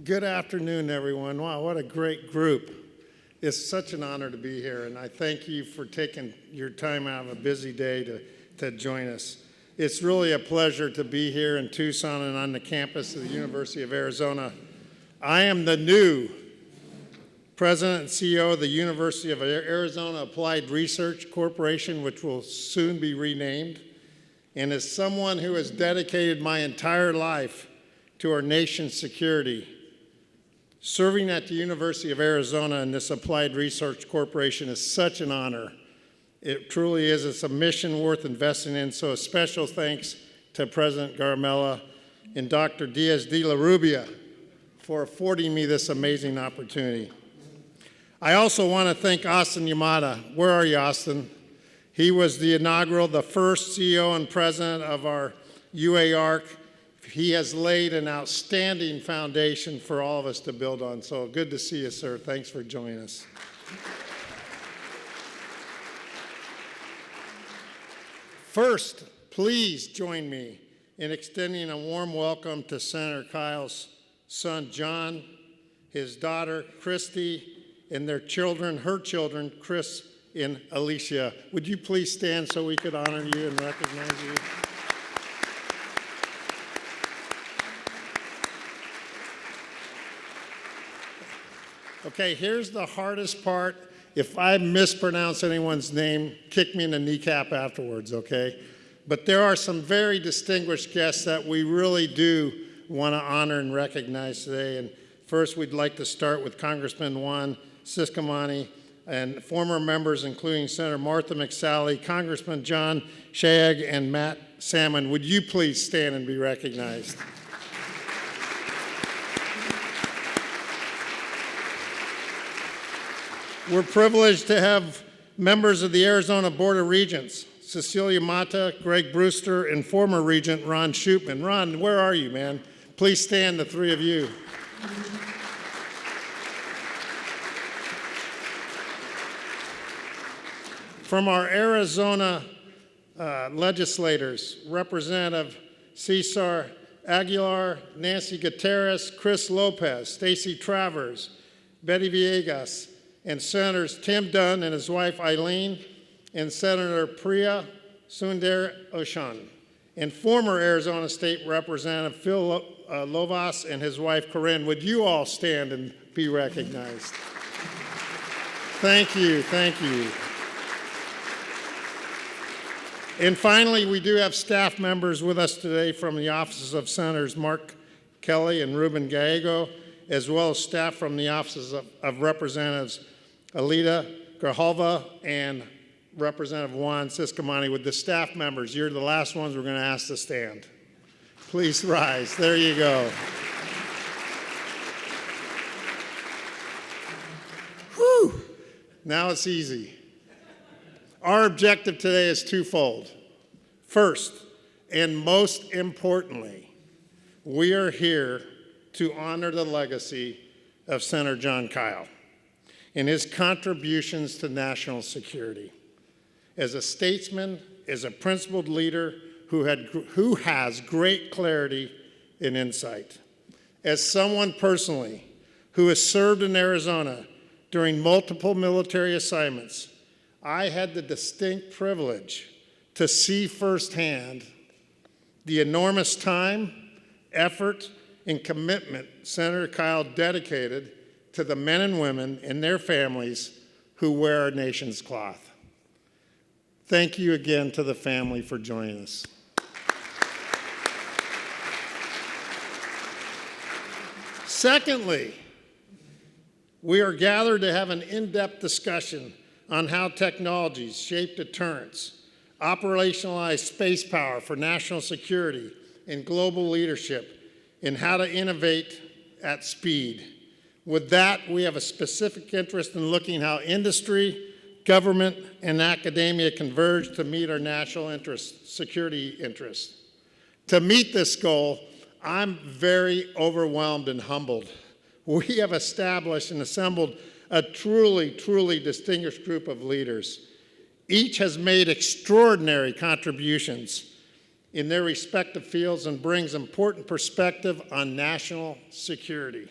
Good afternoon, everyone. Wow, what a great group. It's such an honor to be here, and I thank you for taking your time out of a busy day to join us. It's really a pleasure to be here in Tucson and on the campus of the University of Arizona. I am the new President and CEO of the University of Arizona Applied Research Corporation, which will soon be renamed. And as someone who has dedicated my entire life to our nation's security, serving at the University of Arizona in this Applied Research Corporation is such an honor. It truly is. It's a mission worth investing in. So a special thanks to President Garamella and Dr. Diaz de la Rubia for affording me this amazing opportunity. I also want to thank Austin Yamada. Where are you, Austin? He was the first CEO and president of our UARC. He has laid an outstanding foundation for all of us to build on. So good to see you, sir. Thanks for joining us. First, please join me in extending a warm welcome to Senator Kyl's son, Jon, his daughter, Christy, and their children, her children, Chris and Alicia. Would you please stand so we could honor you and recognize you? Okay, here's the hardest part. If I mispronounce anyone's name, kick me in the kneecap afterwards, okay? But there are some very distinguished guests that we really do want to honor and recognize today. And first, we'd like to start with Congressman Juan Ciscomani and former members, including Senator Martha McSally, Congressman Jon Kyl, and Matt Salmon. Would you please stand and be recognized? We're privileged to have members of the Arizona Board of Regents, Cecilia Mata, Greg Brewster, and former Regent Ron Shoopman. Ron, where are you, man? Please stand, the three of you. From our Arizona legislators, Representative Cesar Aguilar, Nancy Gutierrez, Chris Lopez, Stacy Travers, Betty Villegas, and Senators Tim Dunn and his wife Eileen, and Senator Priya Sundar Oshan, and former Arizona State Representative Phil Lovas and his wife Corinne. Would you all stand and be recognized? Thank you, thank you. And finally, we do have staff members with us today from the offices of Senators Mark Kelly and Ruben Gallego, as well as staff from the offices of Representatives Alida Grijalva and Representative Juan Ciscomani. With the staff members, you're the last ones we're going to ask to stand. Please rise. There you go. Whew. Now it's easy. Our objective today is twofold. First, and most importantly, we are here to honor the legacy of Senator Jon Kyl and his contributions to national security. As a statesman, as a principled leader who has great clarity and insight. As someone personally who has served in Arizona during multiple military assignments, I had the distinct privilege to see firsthand the enormous time, effort, and commitment Senator Kyl dedicated to the men and women and their families who wear our nation's cloth. Thank you again to the family for joining us. Secondly, we are gathered to have an in-depth discussion on how technologies shape deterrence, operationalize space power for national security and global leadership, and how to innovate at speed. With that, we have a specific interest in looking how industry, government, and academia converge to meet our national interests, security interests. To meet this goal, I'm very overwhelmed and humbled. We have established and assembled a truly, truly distinguished group of leaders. Each has made extraordinary contributions in their respective fields and brings important perspective on national security.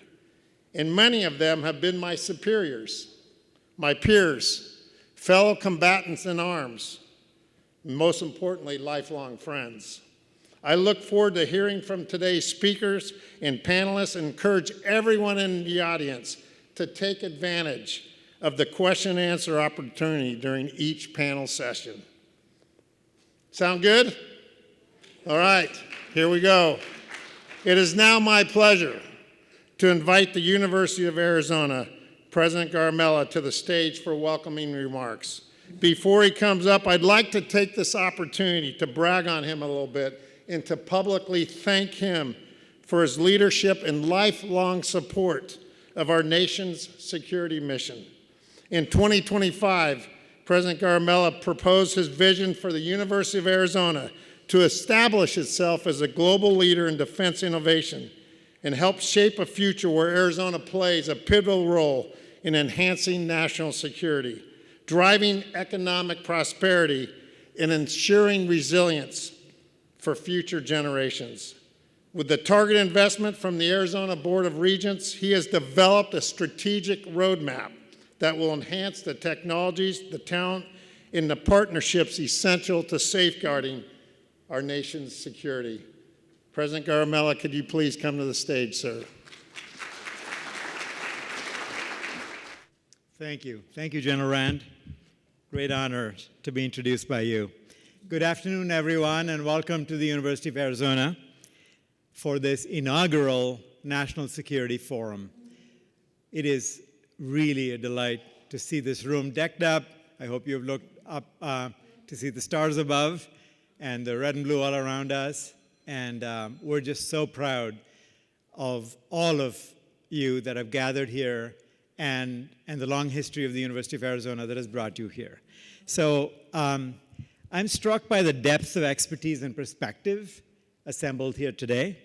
and many of them have been my superiors, my peers, fellow combatants in arms, and most importantly, lifelong friends. I look forward to hearing from today's speakers and panelists and encourage everyone in the audience to take advantage of the question and answer opportunity during each panel session. Sound good? All right, here we go. It is now my pleasure to invite the University of Arizona, President Garamella, to the stage for welcoming remarks. Before he comes up, I'd like to take this opportunity to brag on him a little bit and to publicly thank him for his leadership and lifelong support of our nation's security mission. In 2025, President Garamella proposed his vision for the University of Arizona to establish itself as a global leader in defense innovation and help shape a future where Arizona plays a pivotal role in enhancing national security, driving economic prosperity, and ensuring resilience for future generations. With the target investment from the Arizona Board of Regents, he has developed a strategic roadmap that will enhance the technologies, the talent, and the partnerships essential to safeguarding our nation's security. President Garamella, could you please come to the stage, sir? Thank you. Thank you, General Rand. Great honor to be introduced by you. Good afternoon, everyone, and welcome to the University of Arizona for this inaugural National Security Forum. It is really a delight to see this room decked up. I hope you've looked up to see the stars above and the red and blue all around us. And we're just so proud of all of you that have gathered here and the long history of the University of Arizona that has brought you here. So I'm struck by the depth of expertise and perspective assembled here today.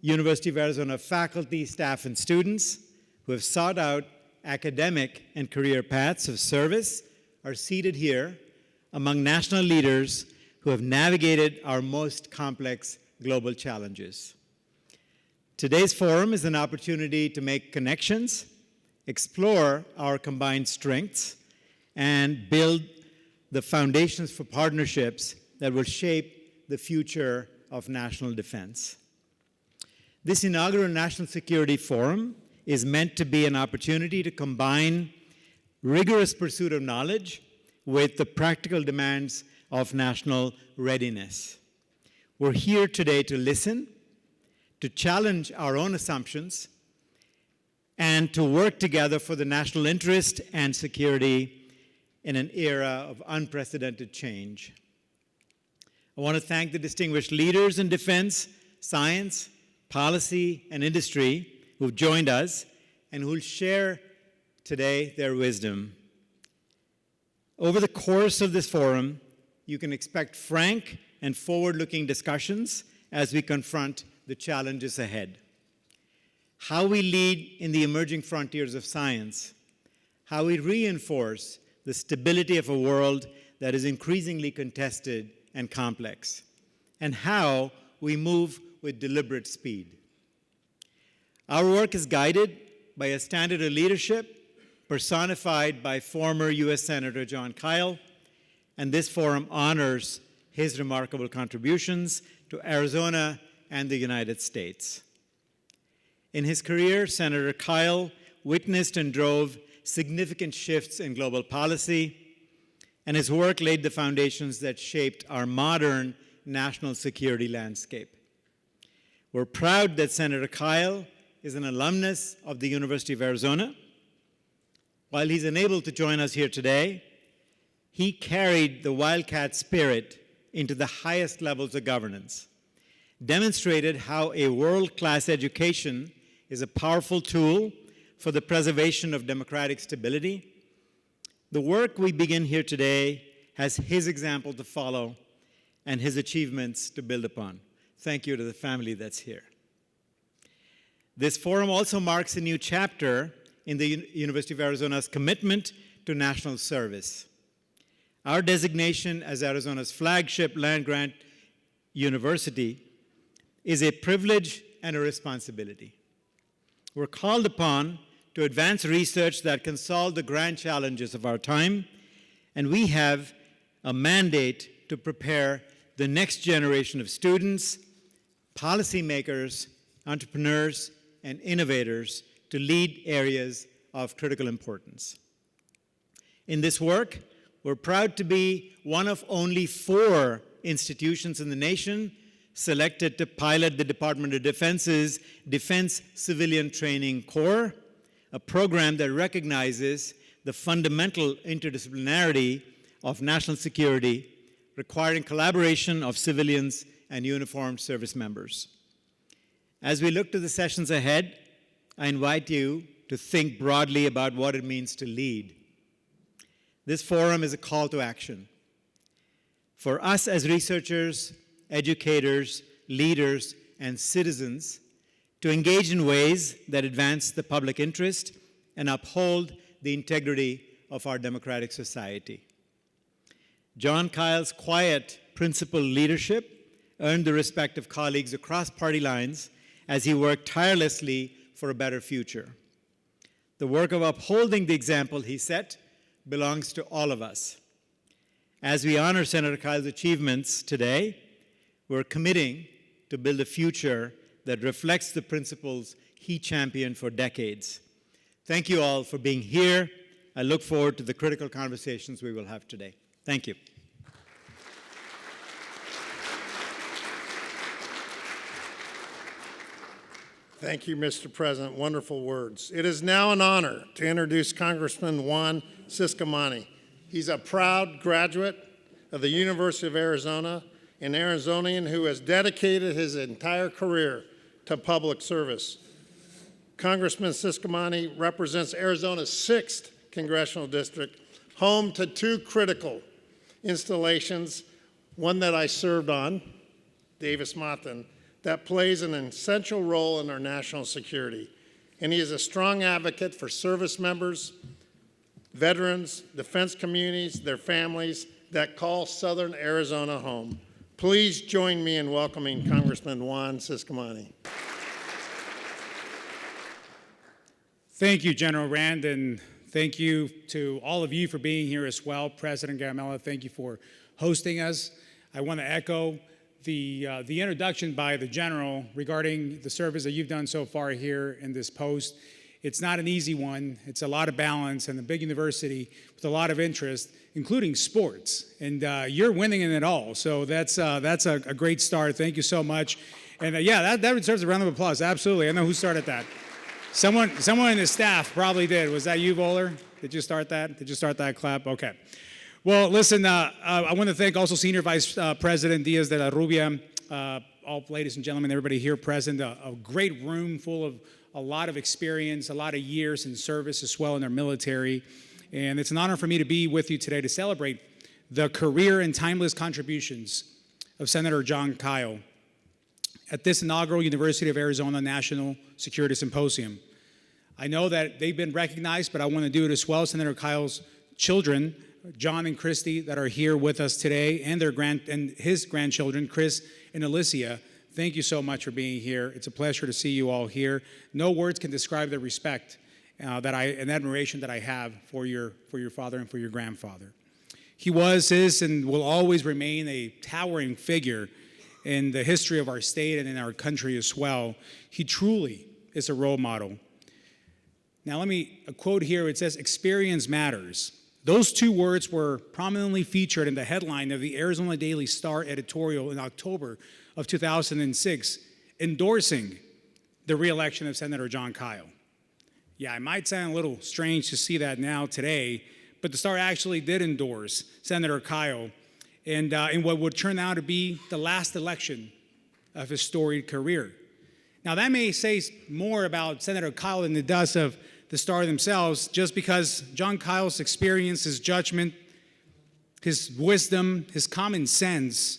University of Arizona faculty, staff, and students who have sought out academic and career paths of service are seated here among national leaders who have navigated our most complex global challenges. Today's forum is an opportunity to make connections, explore our combined strengths, and build the foundations for partnerships that will shape the future of national defense. This inaugural National Security Forum is meant to be an opportunity to combine rigorous pursuit of knowledge with the practical demands of national readiness. We're here today to listen, to challenge our own assumptions, and to work together for the national interest and security in an era of unprecedented change. I want to thank the distinguished leaders in defense, science, policy, and industry who've joined us and who'll share today their wisdom. Over the course of this forum, you can expect frank and forward-looking discussions as we confront the challenges ahead. How we lead in the emerging frontiers of science, how we reinforce the stability of a world that is increasingly contested and complex, and how we move with deliberate speed. Our work is guided by a standard of leadership personified by former U.S. Senator Jon Kyl, and this forum honors his remarkable contributions to Arizona and the United States. In his career, Senator Kyl witnessed and drove significant shifts in global policy, and his work laid the foundations that shaped our modern national security landscape. We're proud that Senator Kyl is an alumnus of the University of Arizona. While he's unable to join us here today, he carried the Wildcat spirit into the highest levels of governance, demonstrated how a world-class education is a powerful tool for the preservation of democratic stability. The work we begin here today has his example to follow and his achievements to build upon. Thank you to the family that's here. This forum also marks a new chapter in the University of Arizona's commitment to national service. Our designation as Arizona's flagship land-grant university is a privilege and a responsibility. We're called upon to advance research that can solve the grand challenges of our time, and we have a mandate to prepare the next generation of students, policymakers, entrepreneurs, and innovators to lead areas of critical importance. In this work, we're proud to be one of only 4 institutions in the nation selected to pilot the Department of Defense's Defense Civilian Training Corps, a program that recognizes the fundamental interdisciplinarity of national security, requiring collaboration of civilians and uniformed service members. As we look to the sessions ahead, I invite you to think broadly about what it means to lead. This forum is a call to action. For us as researchers, educators, leaders, and citizens to engage in ways that advance the public interest and uphold the integrity of our democratic society. Jon Kyl's quiet, principled leadership earned the respect of colleagues across party lines as he worked tirelessly for a better future. The work of upholding the example he set belongs to all of us. As we honor Senator Kyl's achievements today, we're committing to build a future that reflects the principles he championed for decades. Thank you all for being here. I look forward to the critical conversations we will have today. Thank you. Thank you, Mr. President. Wonderful words. It is now an honor to introduce Congressman Juan Ciscomani. He's a proud graduate of the University of Arizona, an Arizonian who has dedicated his entire career to public service. Congressman Ciscomani represents Arizona's 6th Congressional District, home to 2 critical installations, one that I served on, Davis-Monthan, that plays an essential role in our national security. And he is a strong advocate for service members, veterans, defense communities, their families that call Southern Arizona home. Please join me in welcoming Congressman Juan Ciscomani. Thank you, General Rand, and thank you to all of you for being here as well. President Gamela, thank you for hosting us. I want to echo the introduction by the General regarding the service that you've done so far here in this post. It's not an easy one. It's a lot of balance and a big university with a lot of interest, including sports. And you're winning in it all. So that's a great start. Thank you so much. And yeah, that deserves a round of applause. Absolutely. I know who started that. Someone in the staff probably did. Was that you, Bowler? Did you start that? Did you start that clap? Okay. Well, listen, I want to thank also Senior Vice President Diaz de la Rubia, all ladies and gentlemen, everybody here present, a great room full of a lot of experience, a lot of years in service as well in our military. And it's an honor for me to be with you today to celebrate the career and timeless contributions of Senator Jon Kyl at this inaugural University of Arizona National Security Symposium. I know that they've been recognized, but I want to do it as well. Senator Kyl's children, John and Christy, that are here with us today, and his grandchildren, Chris and Alicia. Thank you so much for being here. It's a pleasure to see you all here. No words can describe the respect and admiration that I have for your father and for your grandfather. He was, is, and will always remain a towering figure in the history of our state and in our country as well. He truly is a role model. Now let me quote here. It says, "Experience matters." Those 2 words were prominently featured in the headline of the Arizona Daily Star editorial in October of 2006, endorsing the re-election of Senator Jon Kyl. Yeah, it might sound a little strange to see that now today, but the Star actually did endorse Senator Kyl in what would turn out to be the last election of his storied career. Now, that may say more about Senator Kyl than it does of the Star themselves, just because Jon Kyl's experience, his judgment, his wisdom, his common sense,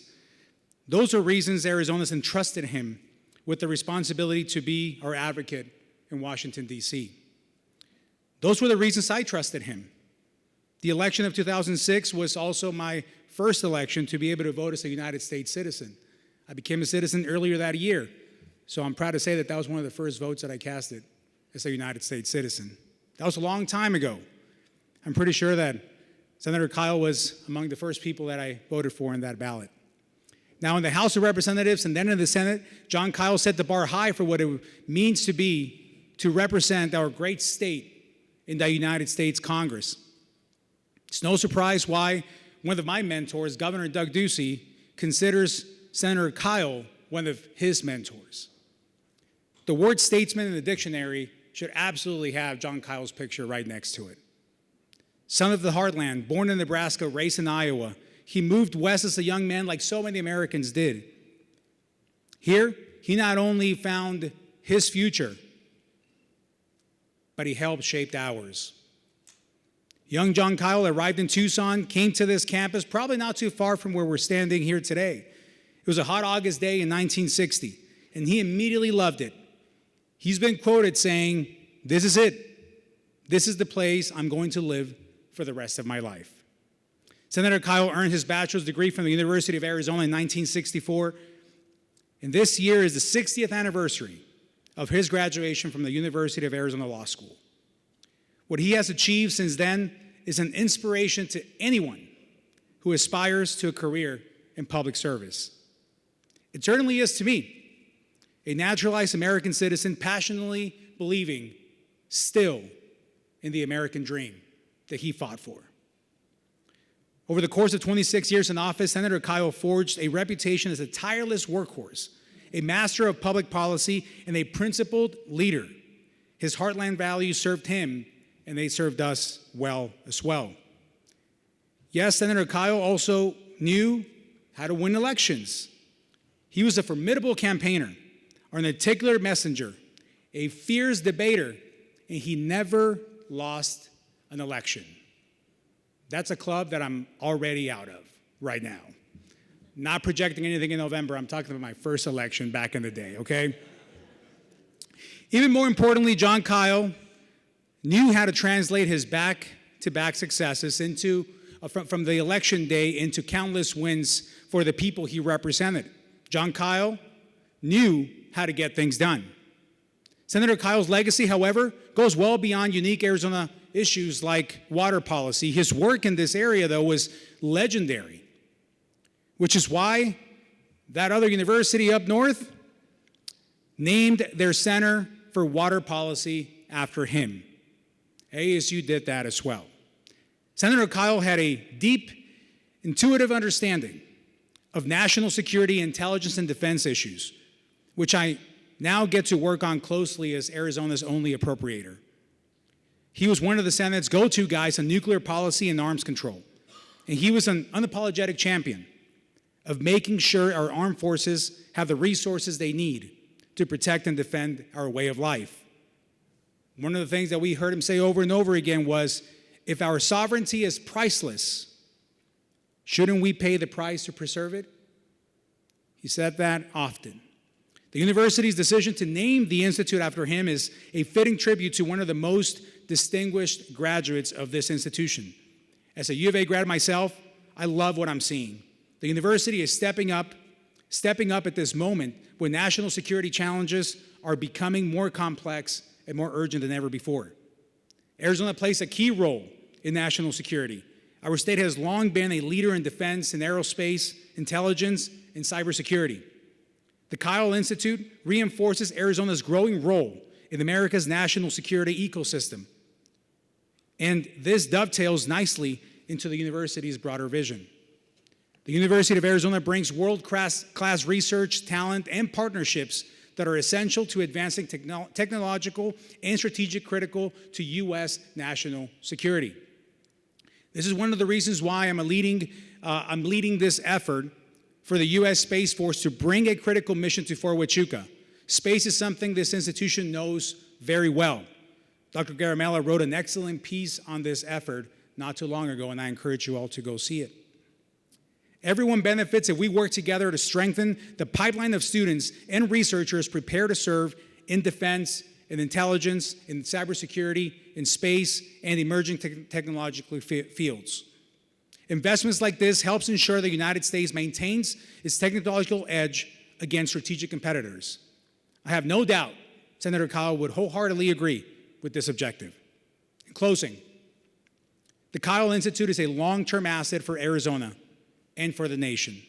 those are reasons Arizona's entrusted him with the responsibility to be our advocate in Washington, D.C. Those were the reasons I trusted him. The election of 2006 was also my first election to be able to vote as a United States citizen. I became a citizen earlier that year, so I'm proud to say that that was one of the first votes that I casted as a United States citizen. That was a long time ago. I'm pretty sure that Senator Kyl was among the first people that I voted for in that ballot. Now, in the House of Representatives and then in the Senate, Jon Kyl set the bar high for what it means to be, to represent our great state in the United States Congress. It's no surprise why one of my mentors, Governor Doug Ducey, considers Senator Kyl one of his mentors. The word statesman in the dictionary should absolutely have Jon Kyl's picture right next to it. Son of the heartland, born in Nebraska, raised in Iowa, he moved west as a young man like so many Americans did. Here, he not only found his future, but he helped shape ours. Young Jon Kyl arrived in Tucson, came to this campus, probably not too far from where we're standing here today. It was a hot August day in 1960, and he immediately loved it. He's been quoted saying, "This is it. This is the place I'm going to live for the rest of my life." Senator Kyl earned his bachelor's degree from the University of Arizona in 1964, and this year is the 60th anniversary of his graduation from the University of Arizona Law School. What he has achieved since then is an inspiration to anyone who aspires to a career in public service. It certainly is to me, a naturalized American citizen passionately believing still in the American dream that he fought for. Over the course of 26 years in office, Senator Kyl forged a reputation as a tireless workhorse, a master of public policy, and a principled leader. His heartland values served him, and they served us well as well. Yes, Senator Kyl also knew how to win elections. He was a formidable campaigner, an articulate messenger, a fierce debater, and he never lost an election. That's a club that I'm already out of right now. Not projecting anything in November. I'm talking about my first election back in the day, okay? Even more importantly, Jon Kyl knew how to translate his back-to-back successes from the election day into countless wins for the people he represented. Jon Kyl knew how to get things done. Senator Kyl's legacy, however, goes well beyond unique Arizona issues like water policy. His work in this area, though, was legendary, which is why that other university up north named their Center for Water Policy after him. ASU did that as well. Senator Kyl had a deep, intuitive understanding of national security, intelligence, and defense issues, which I now get to work on closely as Arizona's only appropriator. He was one of the Senate's go-to guys on nuclear policy and arms control, and he was an unapologetic champion of making sure our armed forces have the resources they need to protect and defend our way of life. One of the things that we heard him say over and over again was, if our sovereignty is priceless, shouldn't we pay the price to preserve it? He said that often. The university's decision to name the institute after him is a fitting tribute to one of the most distinguished graduates of this institution. As a U of A grad myself, I love what I'm seeing. The university is stepping up at this moment when national security challenges are becoming more complex and more urgent than ever before. Arizona plays a key role in national security. Our state has long been a leader in defense and aerospace, intelligence, and cybersecurity. The Kyl Institute reinforces Arizona's growing role in America's national security ecosystem. And this dovetails nicely into the university's broader vision. The University of Arizona brings world-class research, talent, and partnerships that are essential to advancing technological and strategic critical to U.S. national security. This is one of the reasons why I'm leading this effort for the U.S. Space Force to bring a critical mission to Fort Huachuca. Space is something this institution knows very well. Dr. Garamella wrote an excellent piece on this effort not too long ago, and I encourage you all to go see it. Everyone benefits if we work together to strengthen the pipeline of students and researchers prepared to serve in defense, in intelligence, in cybersecurity, in space, and emerging technological fields. Investments like this helps ensure the United States maintains its technological edge against strategic competitors. I have no doubt Senator Kyl would wholeheartedly agree with this objective. In closing, the Kyl Institute is a long-term asset for Arizona and for the nation.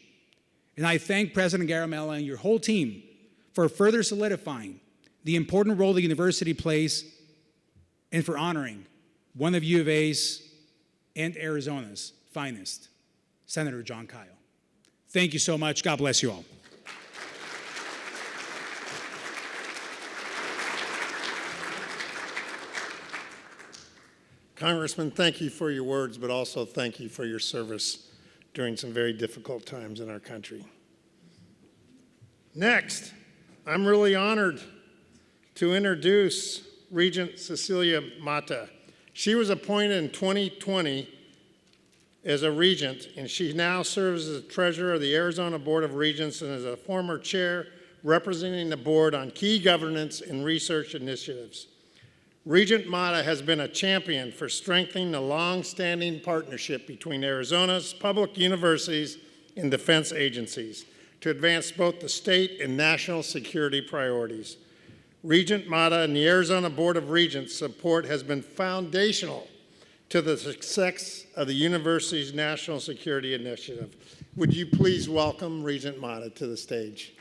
And I thank President Garimella and your whole team for further solidifying the important role the university plays and for honoring one of U of A's and Arizona's finest, Senator Jon Kyl. Thank you so much. God bless you all. Congressman, thank you for your words, but also thank you for your service during some very difficult times in our country. Next, I'm really honored to introduce Regent Cecilia Mata. She was appointed in 2020 as a regent, and she now serves as the treasurer of the Arizona Board of Regents and is a former chair representing the board on key governance and research initiatives. Regent Mata has been a champion for strengthening the long-standing partnership between Arizona's public universities and defense agencies to advance both the state and national security priorities. Regent Mata and the Arizona Board of Regents' support has been foundational to the success of the university's national security initiative. Would you please welcome Regent Mata to the stage?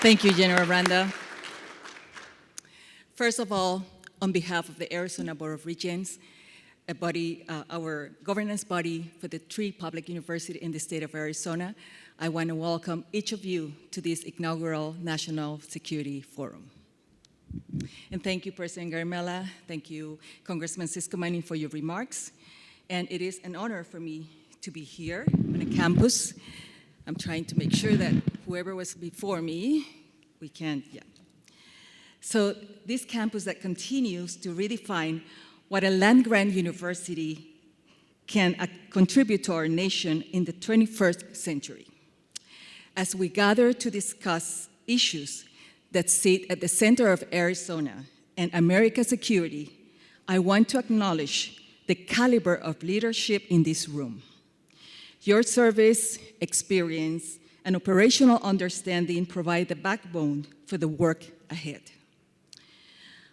Thank you, General Randa. First of all, on behalf of the Arizona Board of Regents, a body, our governance body for the 3 public universities in the state of Arizona, I want to welcome each of you to this inaugural National Security Forum. And thank you, President Garimella. Thank you, Congressman Ciscomani, for your remarks. And it is an honor for me to be here on a campus. I'm trying to make sure that whoever was before me, we can't, yeah. So this campus that continues to redefine what a land-grant university can contribute to our nation in the 21st century. As we gather to discuss issues that sit at the center of Arizona and America's security, I want to acknowledge the caliber of leadership in this room. Your service, experience, and operational understanding provide the backbone for the work ahead.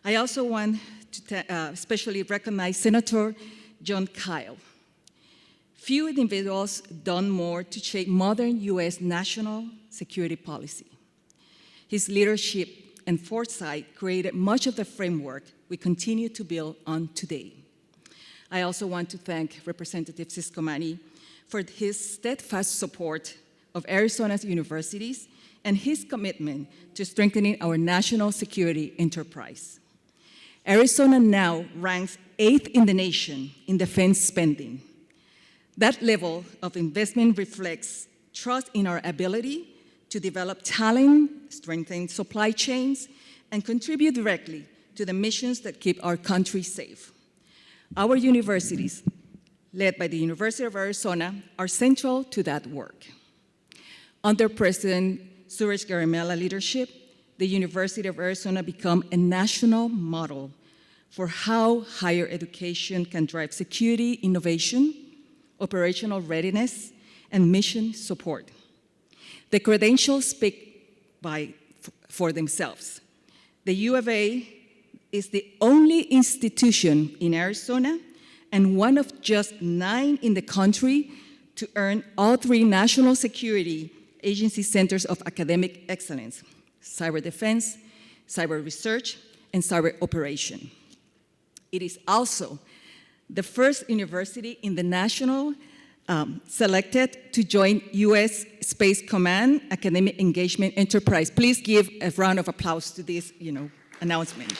I also want to especially recognize Senator Jon Kyl. Few individuals done more to shape modern U.S. national security policy. His leadership and foresight created much of the framework we continue to build on today. I also want to thank Representative Ciscomani for his steadfast support of Arizona's universities and his commitment to strengthening our national security enterprise. Arizona now ranks 8th in the nation in defense spending. That level of investment reflects trust in our ability to develop talent, strengthen supply chains, and contribute directly to the missions that keep our country safe. Our universities, led by the University of Arizona, are central to that work. Under President Suraj Garimella leadership, the University of Arizona became a national model for how higher education can drive security, innovation, operational readiness, and mission support. The credentials speak for themselves. The U of A is the only institution in Arizona and one of just 9 in the country to earn all 3 National Security Agency Centers of Academic Excellence: cyber defense, cyber research, and cyber operation. It is also the first university in the national selected to join U.S. Space Command Academic Engagement Enterprise. Please give a round of applause to this, announcement.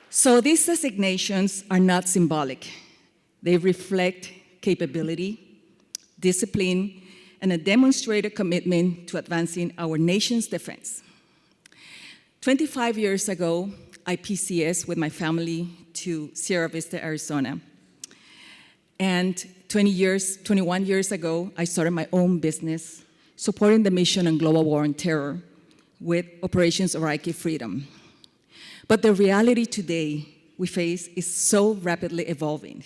So these designations are not symbolic. They reflect capability, discipline, and a demonstrated commitment to advancing our nation's defense. 25 years ago, I PCS with my family to Sierra Vista, Arizona. And 21 years ago, I started my own business supporting the mission on global war on terror with Operations Iraqi Freedom. But the reality today we face is so rapidly evolving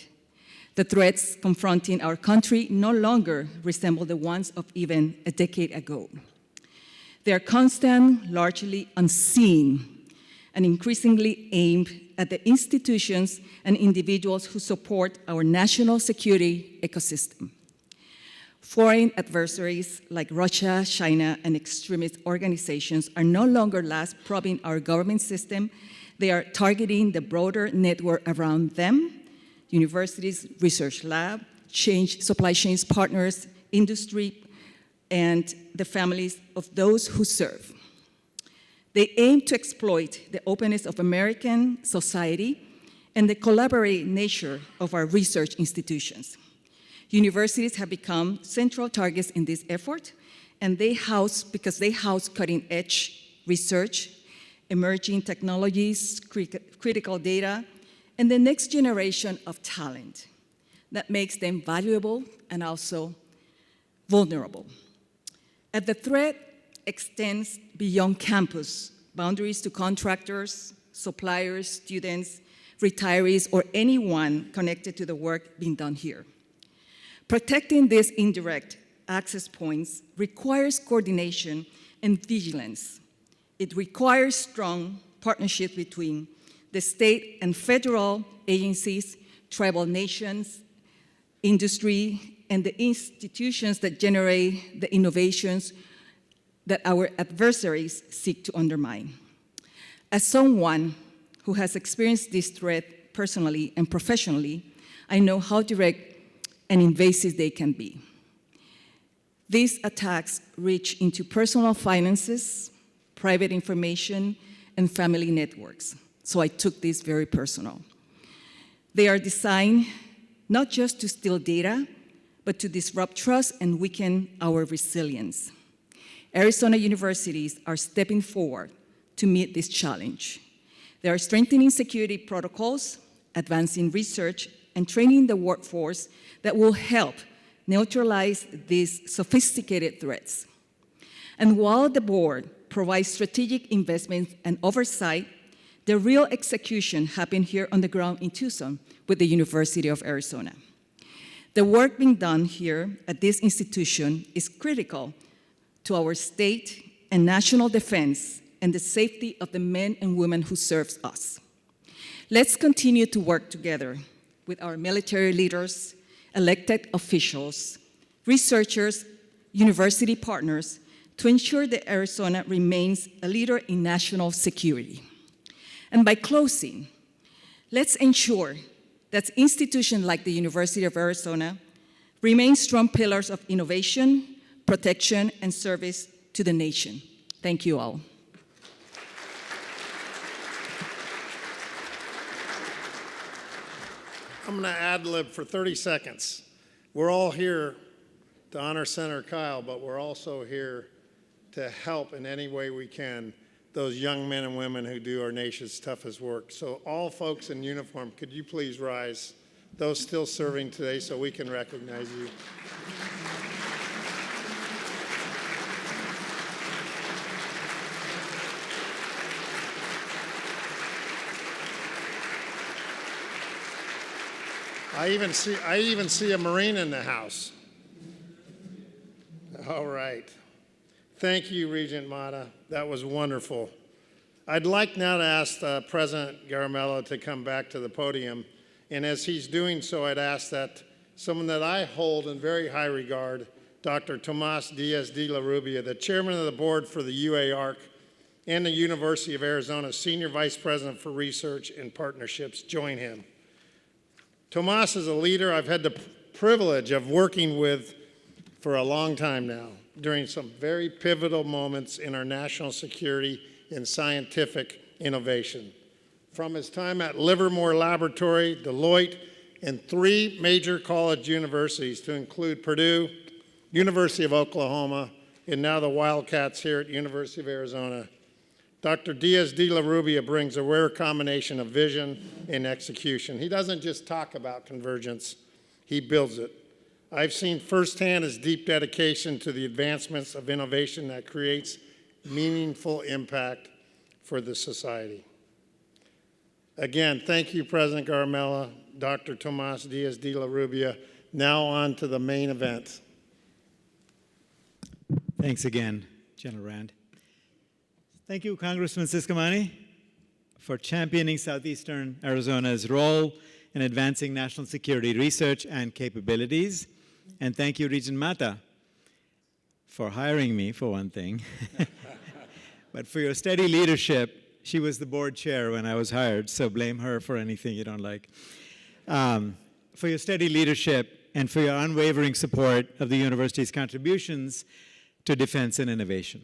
The threats confronting our country no longer resemble the ones of even a decade ago. They are constant, largely unseen, and increasingly aimed at the institutions and individuals who support our national security ecosystem. Foreign adversaries like Russia, China, and extremist organizations are no longer last probing our government system. They are targeting the broader network around them: universities, research lab, supply chains partners, industry, and the families of those who serve. They aim to exploit the openness of American society and the collaborative nature of our research institutions. Universities have become central targets in this effort, and because they house cutting-edge research, emerging technologies, critical data, and the next generation of talent that makes them valuable and also vulnerable. As the threat extends beyond campus boundaries to contractors, suppliers, students, retirees, or anyone connected to the work being done here. Protecting these indirect access points requires coordination and vigilance. It requires strong partnership between the state and federal agencies, tribal nations, industry, and the institutions that generate the innovations that our adversaries seek to undermine. As someone who has experienced this threat personally and professionally, I know how direct and invasive they can be. These attacks reach into personal finances, private information, and family networks. So I took this very personal. They are designed not just to steal data, but to disrupt trust and weaken our resilience. Arizona universities are stepping forward to meet this challenge. They are strengthening security protocols, advancing research, and training the workforce that will help neutralize these sophisticated threats. And while the board provides strategic investments and oversight, the real execution happened here on the ground in Tucson with the University of Arizona. The work being done here at this institution is critical to our state and national defense and the safety of the men and women who serve us. Let's continue to work together with our military leaders, elected officials, researchers, university partners to ensure that Arizona remains a leader in national security. And by closing, let's ensure that institutions like the University of Arizona remain strong pillars of innovation, protection, and service to the nation. Thank you all. I'm going to ad-lib for 30 seconds. We're all here to honor Senator Kyl, but we're also here to help in any way we can those young men and women who do our nation's toughest work. So all folks in uniform, could you please rise? Those still serving today so we can recognize you. I even see a Marine in the house. All right. Thank you, Regent Mata. That was wonderful. I'd like now to ask President Garamella to come back to the podium. And as he's doing so, I'd ask that someone that I hold in very high regard, Dr. Tomas Diaz de la Rubia, the chairman of the board for the UARC and the University of Arizona, Senior Vice President for Research and Partnerships, join him. Tomas is a leader I've had the privilege of working with for a long time now, during some very pivotal moments in our national security and scientific innovation. From his time at Livermore Laboratory, Deloitte, and 3 major college universities to include Purdue, University of Oklahoma, and now the Wildcats here at University of Arizona, Dr. Diaz de la Rubia brings a rare combination of vision and execution. He doesn't just talk about convergence, he builds it. I've seen firsthand his deep dedication to the advancements of innovation that creates meaningful impact for the society. Again, thank you, President Garamella, Dr. Tomas Diaz de la Rubia. Now on to the main event. Thanks again, General Rand. Thank you, Congressman Ciscomani, for championing Southeastern Arizona's role in advancing national security research and capabilities. And thank you, Regent Mata, for hiring me, for one thing. But for your steady leadership. She was the board chair when I was hired, so blame her for anything you don't like. For your steady leadership and for your unwavering support of the university's contributions to defense and innovation.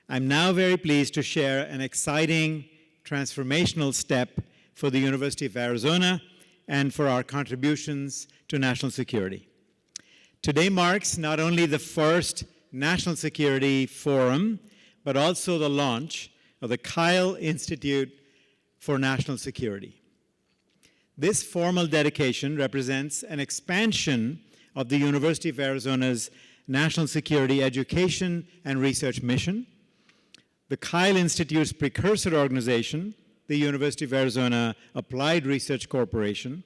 I'm now very pleased to share an exciting transformational step for the University of Arizona and for our contributions to national security. Today marks not only the first National Security Forum, but also the launch of the Kyl Institute for National Security. This formal dedication represents an expansion of the University of Arizona's national security education and research mission. The Kyl Institute's precursor organization, the University of Arizona Applied Research Corporation,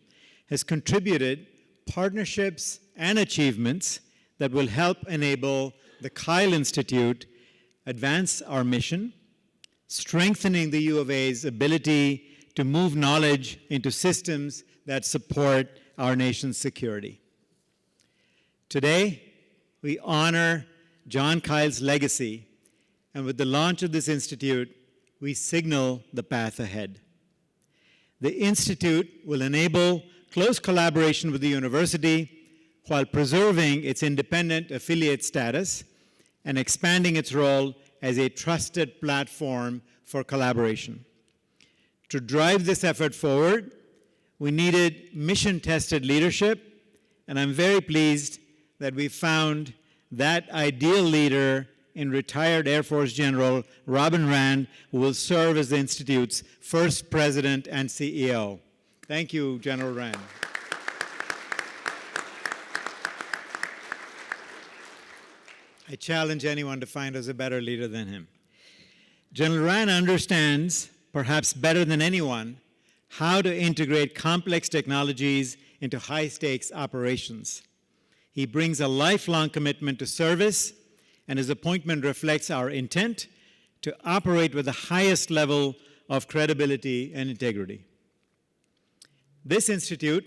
has contributed partnerships and achievements that will help enable the Kyl Institute advance our mission, strengthening the U of A's ability to move knowledge into systems that support our nation's security. Today, we honor Jon Kyl's legacy, and with the launch of this institute, we signal the path ahead. The institute will enable close collaboration with the university while preserving its independent affiliate status and expanding its role as a trusted platform for collaboration. To drive this effort forward, we needed mission-tested leadership, and I'm very pleased that we found that ideal leader in retired Air Force General Robin Rand, who will serve as the Institute's first president and CEO. Thank you, General Rand. I challenge anyone to find us a better leader than him. General Rand understands, perhaps better than anyone, how to integrate complex technologies into high-stakes operations. He brings a lifelong commitment to service, and his appointment reflects our intent to operate with the highest level of credibility and integrity. This institute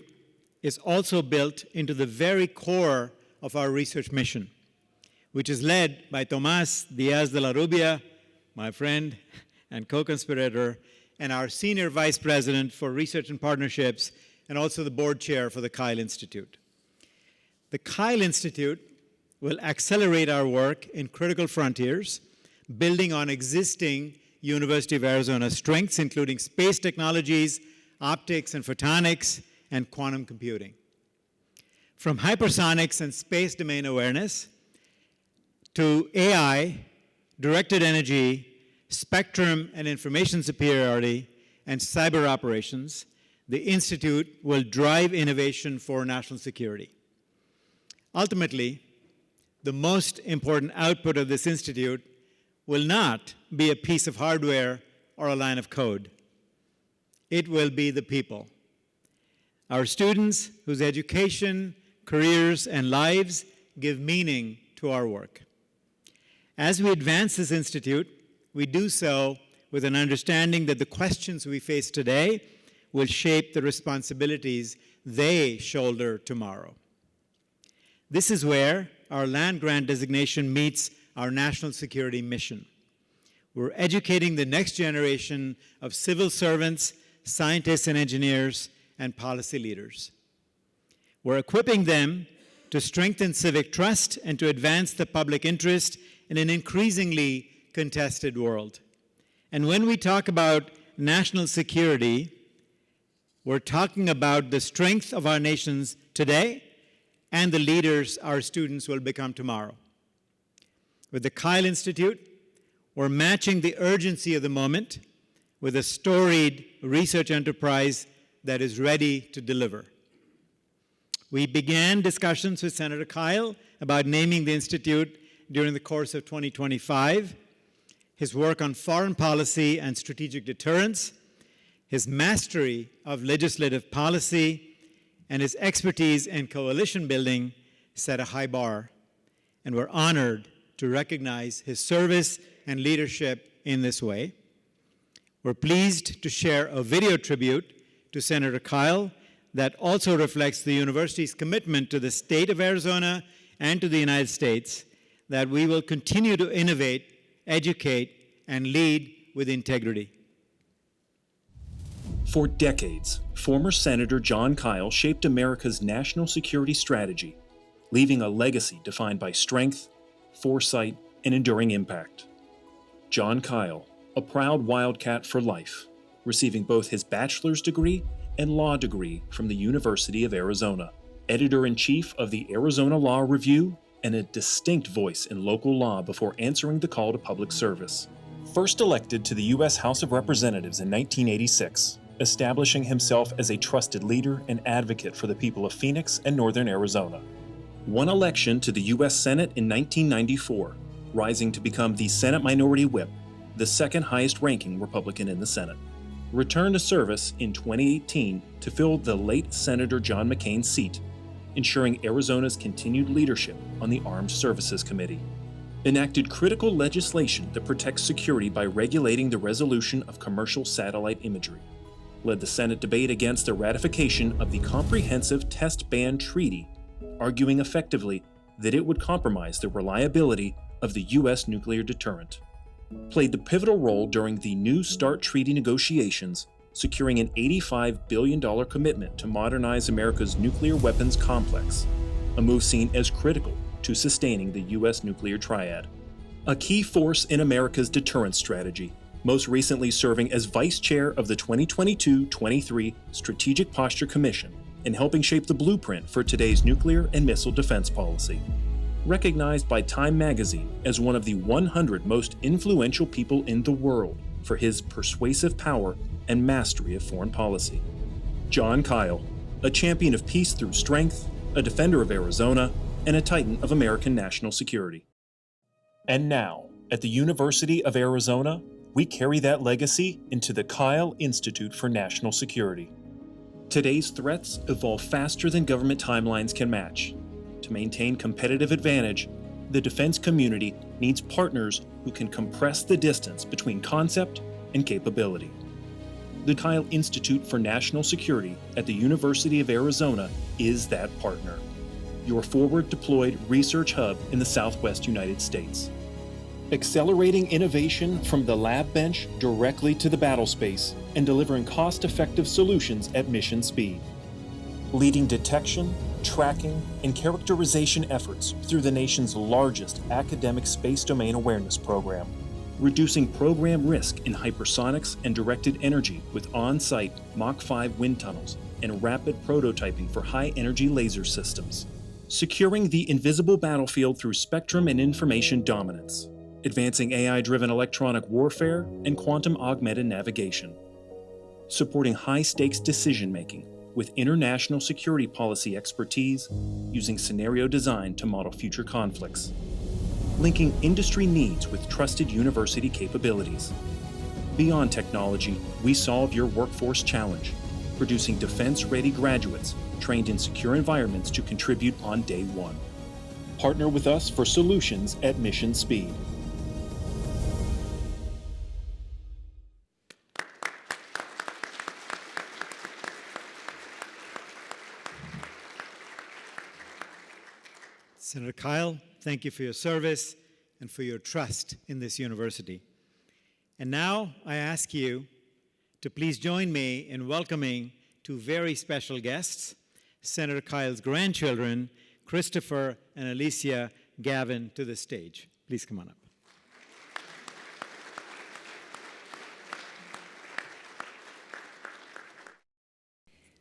is also built into the very core of our research mission, which is led by Tomas Diaz de la Rubia, my friend and co-conspirator, and our Senior Vice President for Research and Partnerships, and also the board chair for the Kyl Institute. The Kyl Institute will accelerate our work in critical frontiers, building on existing University of Arizona strengths, including space technologies, optics and photonics, and quantum computing. From hypersonics and space domain awareness to AI, directed energy, spectrum and information superiority, and cyber operations, the Institute will drive innovation for national security. Ultimately, the most important output of this institute will not be a piece of hardware or a line of code. It will be the people. Our students whose education, careers, and lives give meaning to our work. As we advance this institute, we do so with an understanding that the questions we face today will shape the responsibilities they shoulder tomorrow. This is where our land grant designation meets our national security mission. We're educating the next generation of civil servants, scientists and engineers, and policy leaders. We're equipping them to strengthen civic trust and to advance the public interest in an increasingly contested world. And when we talk about national security, we're talking about the strength of our nations today and the leaders our students will become tomorrow. With the Kyl Institute, we're matching the urgency of the moment with a storied research enterprise that is ready to deliver. We began discussions with Senator Kyl about naming the institute during the course of 2025. His work on foreign policy and strategic deterrence his mastery of legislative policy, and his expertise in coalition building set a high bar, and we're honored to recognize his service and leadership in this way. We're pleased to share a video tribute to Senator Kyl that also reflects the university's commitment to the state of Arizona and to the United States, that we will continue to innovate, educate, and lead with integrity. For decades, former Senator Jon Kyl shaped America's national security strategy, leaving a legacy defined by strength, foresight, and enduring impact. Jon Kyl, a proud Wildcat for life, receiving both his bachelor's degree and law degree from the University of Arizona, editor-in-chief of the Arizona Law Review, and a distinct voice in local law before answering the call to public service. First elected to the U.S. House of Representatives in 1986, establishing himself as a trusted leader and advocate for the people of Phoenix and northern Arizona. Won election to the U.S. Senate in 1994, rising to become the Senate Minority Whip, the second highest ranking Republican in the Senate. Returned to service in 2018 to fill the late Senator John McCain's seat, ensuring Arizona's continued leadership on the Armed Services Committee. Enacted critical legislation that protects security by regulating the resolution of commercial satellite imagery. Led the Senate debate against the ratification of the Comprehensive Test Ban Treaty, arguing effectively that it would compromise the reliability of the U.S. nuclear deterrent. Played the pivotal role during the New START treaty negotiations, securing an $85 billion commitment to modernize America's nuclear weapons complex, a move seen as critical to sustaining the U.S. nuclear triad. A key force in America's deterrence strategy, most recently serving as vice chair of the 2022-23 Strategic Posture Commission and helping shape the blueprint for today's nuclear and missile defense policy. Recognized by Time magazine as one of the 100 most influential people in the world for his persuasive power and mastery of foreign policy. Jon Kyl, a champion of peace through strength, a defender of Arizona, and a titan of American national security. And now, at the University of Arizona, we carry that legacy into the Kyl Institute for National Security. Today's threats evolve faster than government timelines can match. To maintain competitive advantage, the defense community needs partners who can compress the distance between concept and capability. The Kyl Institute for National Security at the University of Arizona is that partner, your forward-deployed research hub in the Southwest United States. Accelerating innovation from the lab bench directly to the battle space and delivering cost-effective solutions at mission speed. Leading detection, tracking, and characterization efforts through the nation's largest academic space domain awareness program. Reducing program risk in hypersonics and directed energy with on-site Mach 5 wind tunnels and rapid prototyping for high-energy laser systems. Securing the invisible battlefield through spectrum and information dominance. Advancing AI-driven electronic warfare and quantum-augmented navigation. Supporting high-stakes decision-making with international security policy expertise using scenario design to model future conflicts. Linking industry needs with trusted university capabilities. Beyond technology, we solve your workforce challenge, producing defense-ready graduates trained in secure environments to contribute on day one. Partner with us for solutions at mission speed. Senator Kyl, thank you for your service and for your trust in this university. And now I ask you to please join me in welcoming two very special guests, Senator Kyl's grandchildren, Christopher and Alicia Gavin, to the stage. Please come on up.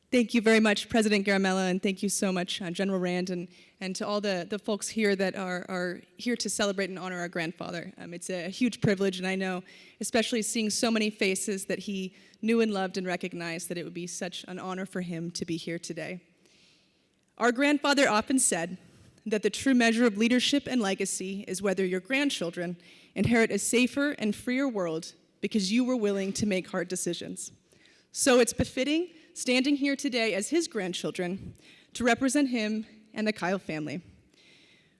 Thank you very much, President Garamella, and thank you so much, General Rand, and to all the folks here that are here to celebrate and honor our grandfather. It's a huge privilege, and I know, especially seeing so many faces that he knew and loved and recognized, that it would be such an honor for him to be here today. Our grandfather often said that the true measure of leadership and legacy is whether your grandchildren inherit a safer and freer world because you were willing to make hard decisions. So it's befitting, standing here today as his grandchildren, to represent him and the Kyl family.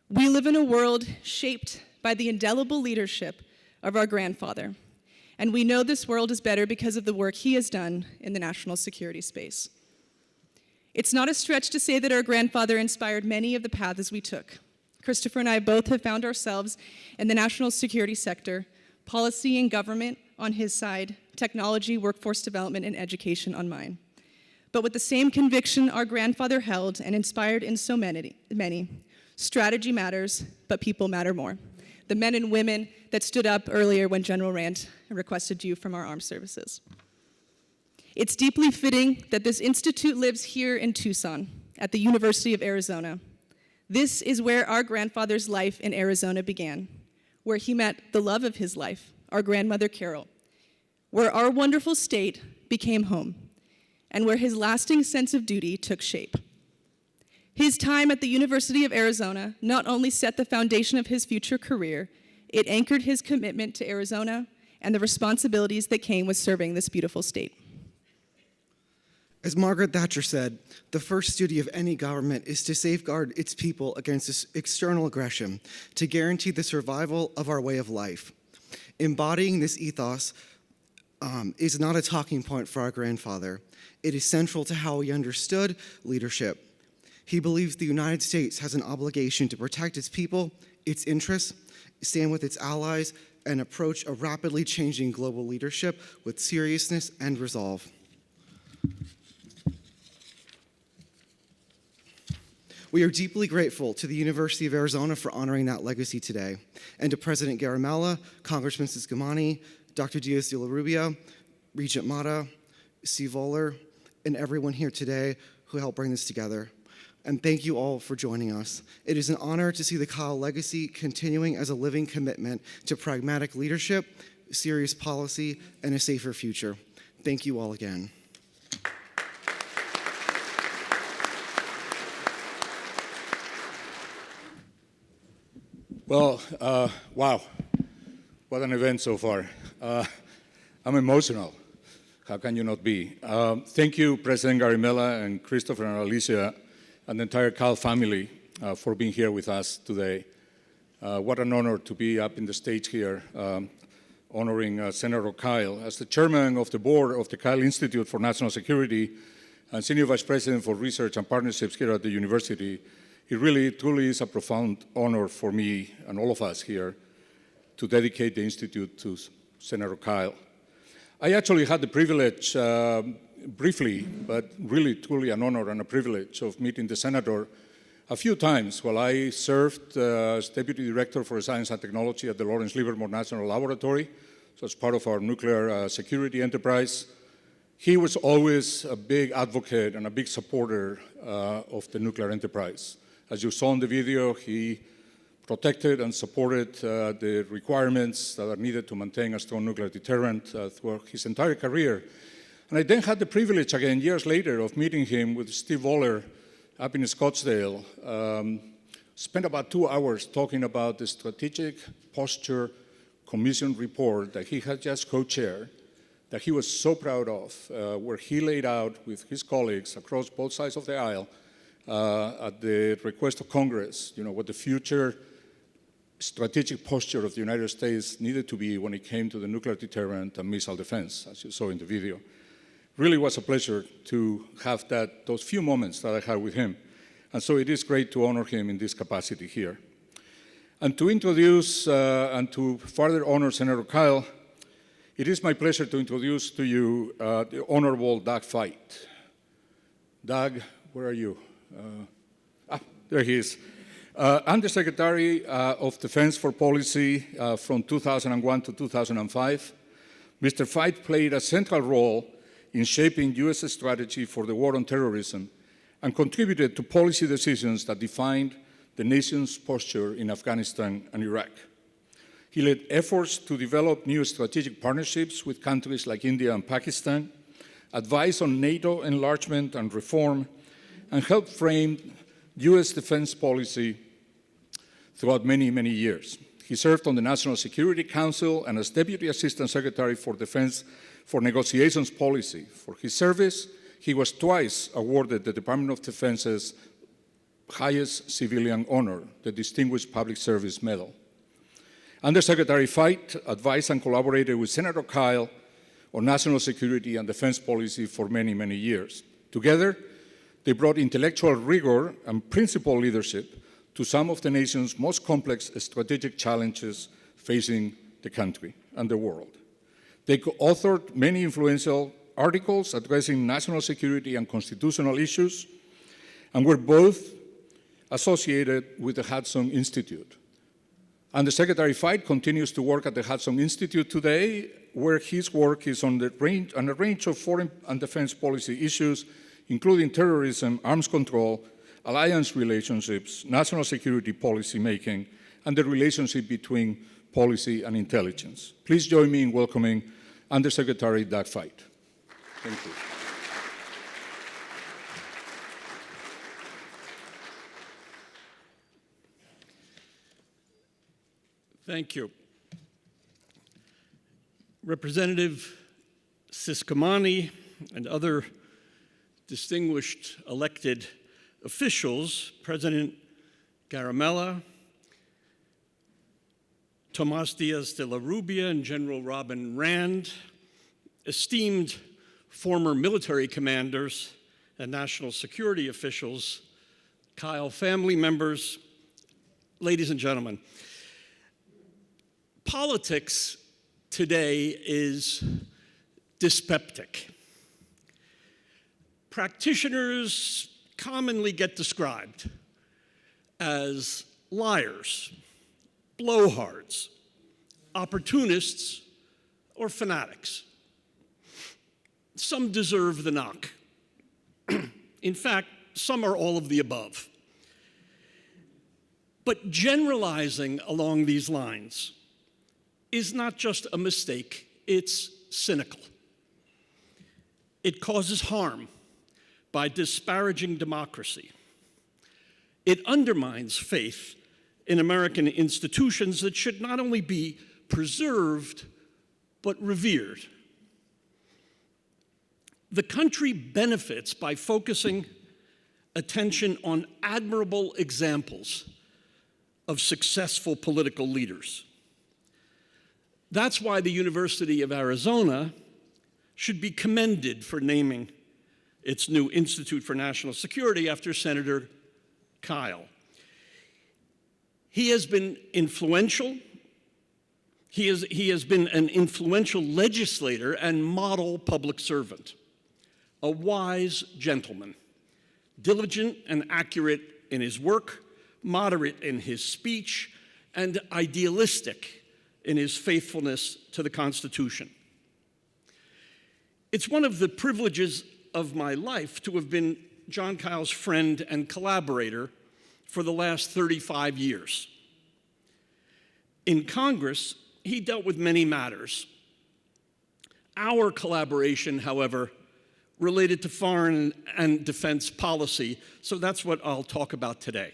We live in a world shaped by the indelible leadership of our grandfather, and we know this world is better because of the work he has done in the national security space. It's not a stretch to say that our grandfather inspired many of the paths we took. Christopher and I both have found ourselves in the national security sector, policy and government on his side, technology, workforce development, and education on mine. But with the same conviction our grandfather held and inspired in so many, strategy matters, but people matter more. The men and women that stood up earlier when General Rand requested you from our armed services. It's deeply fitting that this institute lives here in Tucson at the University of Arizona. This is where our grandfather's life in Arizona began, where he met the love of his life, our grandmother Carol, where our wonderful state became home, and where his lasting sense of duty took shape. His time at the University of Arizona not only set the foundation of his future career, it anchored his commitment to Arizona and the responsibilities that came with serving this beautiful state. As Margaret Thatcher said, the first duty of any government is to safeguard its people against external aggression, to guarantee the survival of our way of life. Embodying this ethos is not a talking point for our grandfather. It is central to how he understood leadership. He believes the United States has an obligation to protect its people, its interests, stand with its allies, and approach a rapidly changing global leadership with seriousness and resolve. We are deeply grateful to the University of Arizona for honoring that legacy today, and to President Garimella, Congressman Ciscomani, Dr. Diaz de la Rubia, Regent Mata, Steve Voller, and everyone here today who helped bring this together. And thank you all for joining us. It is an honor to see the Kyl legacy continuing as a living commitment to pragmatic leadership, serious policy, and a safer future. Thank you all again. Well, wow, what an event so far. I'm emotional. How can you not be? Thank you, President Garimella and Christopher and Alicia and the entire Kyl family for being here with us today. What an honor to be up in the stage here honoring Senator Kyl. As the chairman of the board of the Kyl Institute for National Security and senior vice president for research and partnerships here at the university, it really, truly is a profound honor for me and all of us here to dedicate the Institute to Senator Kyl. I actually had the privilege, briefly, but really, truly an honor and a privilege of meeting the Senator a few times while I served as Deputy Director for Science and Technology at the Lawrence Livermore National Laboratory, so as part of our nuclear security enterprise. He was always a big advocate and a big supporter of the nuclear enterprise. As you saw in the video, he protected and supported the requirements that are needed to maintain a strong nuclear deterrent throughout his entire career. And I then had the privilege again, years later, of meeting him with Steve Voller up in Scottsdale. Spent about 2 hours talking about the Strategic Posture Commission report that he had just co-chaired, that he was so proud of, where he laid out with his colleagues across both sides of the aisle at the request of Congress, what the future strategic posture of the United States needed to be when it came to the nuclear deterrent and missile defense, as you saw in the video. Really was a pleasure to have those few moments that I had with him. And so it is great to honor him in this capacity here. And to introduce and to further honor Senator Kyl, it is my pleasure to introduce to you the Honorable Doug Feith. Doug, where are you? There he is. Undersecretary of Defense for Policy from 2001 to 2005. Mr. Feith played a central role in shaping U.S. strategy for the war on terrorism and contributed to policy decisions that defined the nation's posture in Afghanistan and Iraq. He led efforts to develop new strategic partnerships with countries like India and Pakistan, advised on NATO enlargement and reform, and helped frame U.S. defense policy throughout many, many years. He served on the National Security Council and as Deputy Assistant Secretary for Defense for negotiations policy. For his service, he was twice awarded the Department of Defense's highest civilian honor, the Distinguished Public Service Medal. Undersecretary Feith advised and collaborated with Senator Kyl on national security and defense policy for many, many years. Together, they brought intellectual rigor and principled leadership to some of the nation's most complex strategic challenges facing the country and the world. They co-authored many influential articles addressing national security and constitutional issues, and were both associated with the Hudson Institute. Undersecretary Feith continues to work at the Hudson Institute today, where his work is on a range of foreign and defense policy issues, including terrorism, arms control, alliance relationships, national security policy making, and the relationship between policy and intelligence. Please join me in welcoming Undersecretary Doug Feith. Thank you. Thank you. Representative Ciscomani and other distinguished elected officials, President Garamella, Tomas Diaz de la Rubia, and General Robin Rand, esteemed former military commanders and national security officials, Kyl family members, ladies and gentlemen. Politics today is dyspeptic. Practitioners commonly get described as liars, blowhards, opportunists, or fanatics. Some deserve the knock. In fact, some are all of the above. But generalizing along these lines is not just a mistake, it's cynical. It causes harm by disparaging democracy. It undermines faith in American institutions that should not only be preserved, but revered. The country benefits by focusing attention on admirable examples of successful political leaders. That's why the University of Arizona should be commended for naming its new Institute for National Security after Senator Kyl. He has been influential. He has been an influential legislator and model public servant, a wise gentleman, diligent and accurate in his work, moderate in his speech, and idealistic in his faithfulness to the Constitution. It's one of the privileges of my life to have been Jon Kyl's friend and collaborator for the last 35 years. In Congress, he dealt with many matters. Our collaboration, however, related to foreign and defense policy, so that's what I'll talk about today.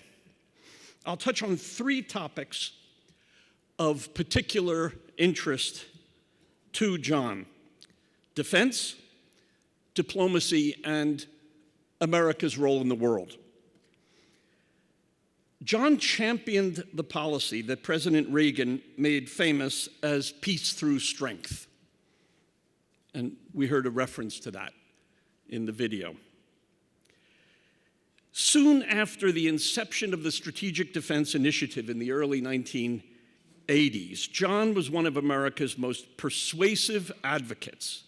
I'll touch on three topics of particular interest to Jon: defense, diplomacy, and America's role in the world. Jon championed the policy that President Reagan made famous as peace through strength. And we heard a reference to that in the video. Soon after the inception of the Strategic Defense Initiative in the early 1980s, Jon was one of America's most persuasive advocates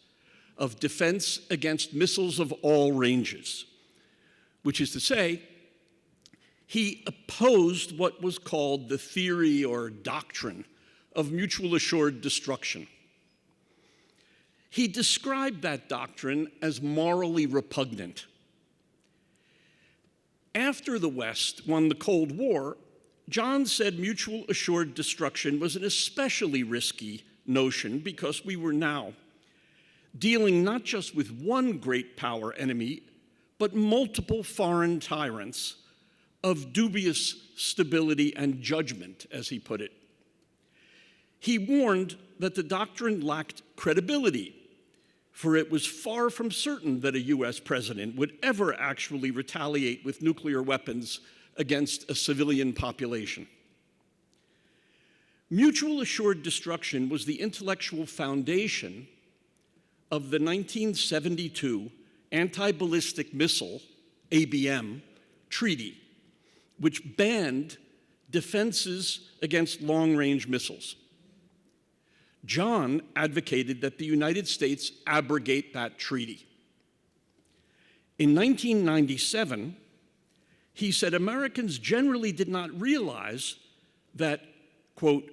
of defense against missiles of all ranges, which is to say, he opposed what was called the theory or doctrine of mutual assured destruction. He described that doctrine as morally repugnant. After the West won the Cold War, Jon said mutual assured destruction was an especially risky notion because we were now dealing not just with one great power enemy, but multiple foreign tyrants of dubious stability and judgment, as he put it. He warned that the doctrine lacked credibility for it was far from certain that a US president would ever actually retaliate with nuclear weapons against a civilian population. Mutual assured destruction was the intellectual foundation of the 1972 Anti-Ballistic Missile, ABM, treaty, which banned defenses against long-range missiles. John advocated that the United States abrogate that treaty. In 1997, he said Americans generally did not realize that, quote,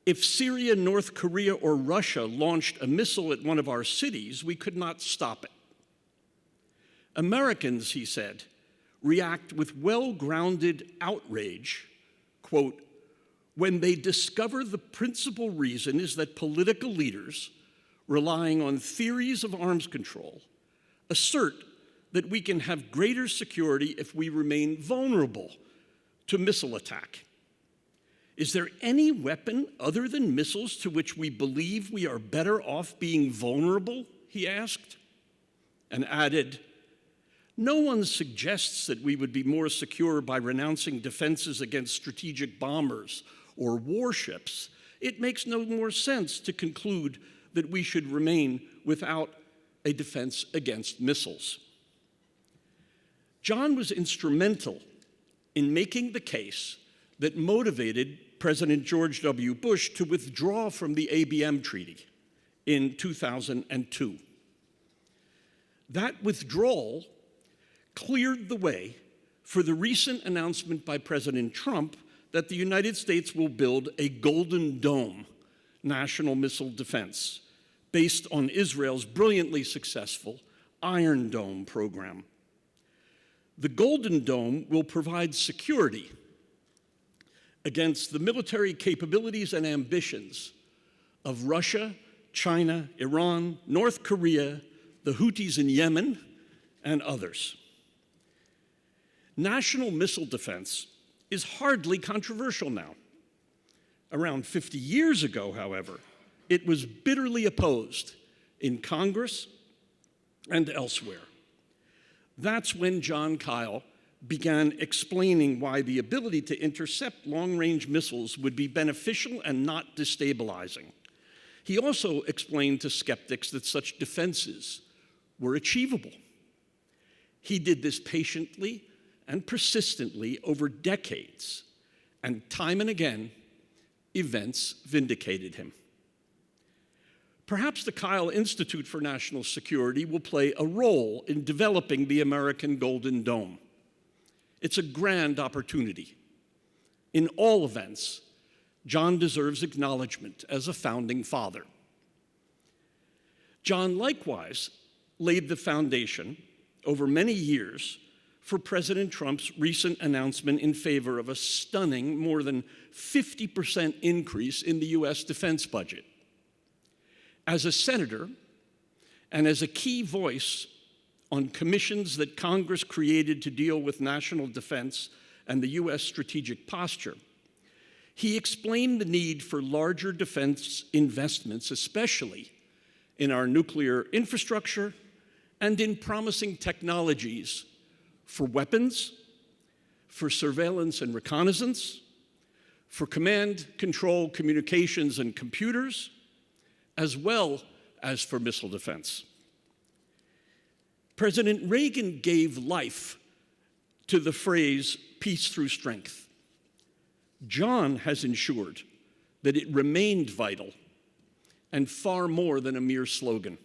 if Syria, North Korea, or Russia launched a missile at one of our cities, we could not stop it. Americans, he said, react with well-grounded outrage, quote, when they discover the principal reason is that political leaders, relying on theories of arms control, assert that we can have greater security if we remain vulnerable to missile attack. Is there any weapon other than missiles to which we believe we are better off being vulnerable? He asked, and added, no one suggests that we would be more secure by renouncing defenses against strategic bombers or warships. It makes no more sense to conclude that we should remain without a defense against missiles. John was instrumental in making the case that motivated President George W. Bush to withdraw from the ABM treaty in 2002. That withdrawal cleared the way for the recent announcement by President Trump that the United States will build a Golden Dome national missile defense based on Israel's brilliantly successful Iron Dome program. The Golden Dome will provide security against the military capabilities and ambitions of Russia, China, Iran, North Korea, the Houthis in Yemen, and others. National missile defense is hardly controversial now. Around 50 years ago, however, it was bitterly opposed in Congress and elsewhere. That's when Jon Kyl began explaining why the ability to intercept long-range missiles would be beneficial and not destabilizing. He also explained to skeptics that such defenses were achievable. He did this patiently and persistently over decades, and time and again, events vindicated him. Perhaps the Kyl Institute for National Security will play a role in developing the American Golden Dome. It's a grand opportunity. In all events, John deserves acknowledgement as a founding father. John likewise laid the foundation over many years for President Trump's recent announcement in favor of a stunning more than 50% increase in the US defense budget. As a senator and as a key voice on commissions that Congress created to deal with national defense and the US strategic posture, he explained the need for larger defense investments, especially in our nuclear infrastructure and in promising technologies for weapons, for surveillance and reconnaissance, for command, control, communications, and computers, as well as for missile defense. President Reagan gave life to the phrase, peace through strength. John has ensured that it remained vital and far more than a mere slogan.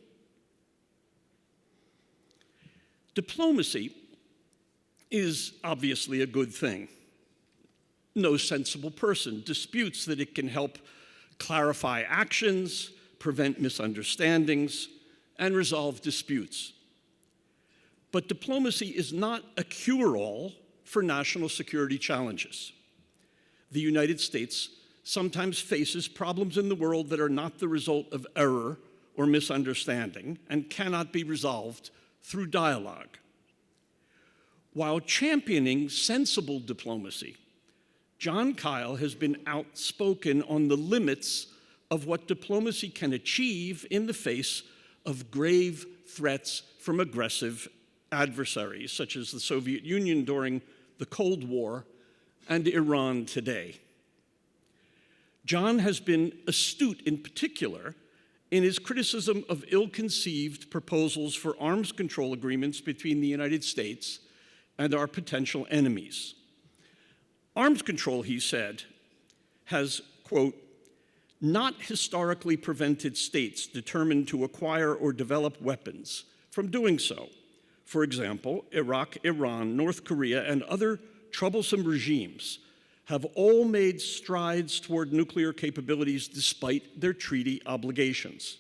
Diplomacy is obviously a good thing. No sensible person disputes that it can help clarify actions, prevent misunderstandings, and resolve disputes. But diplomacy is not a cure-all for national security challenges. The United States sometimes faces problems in the world that are not the result of error or misunderstanding and cannot be resolved through dialogue. While championing sensible diplomacy, Jon Kyl has been outspoken on the limits of what diplomacy can achieve in the face of grave threats from aggressive adversaries, such as the Soviet Union during the Cold War and Iran today. Jon has been astute in particular in his criticism of ill-conceived proposals for arms control agreements between the United States and our potential enemies. Arms control, he said, has, quote, not historically prevented states determined to acquire or develop weapons from doing so. For example, Iraq, Iran, North Korea, and other troublesome regimes have all made strides toward nuclear capabilities despite their treaty obligations,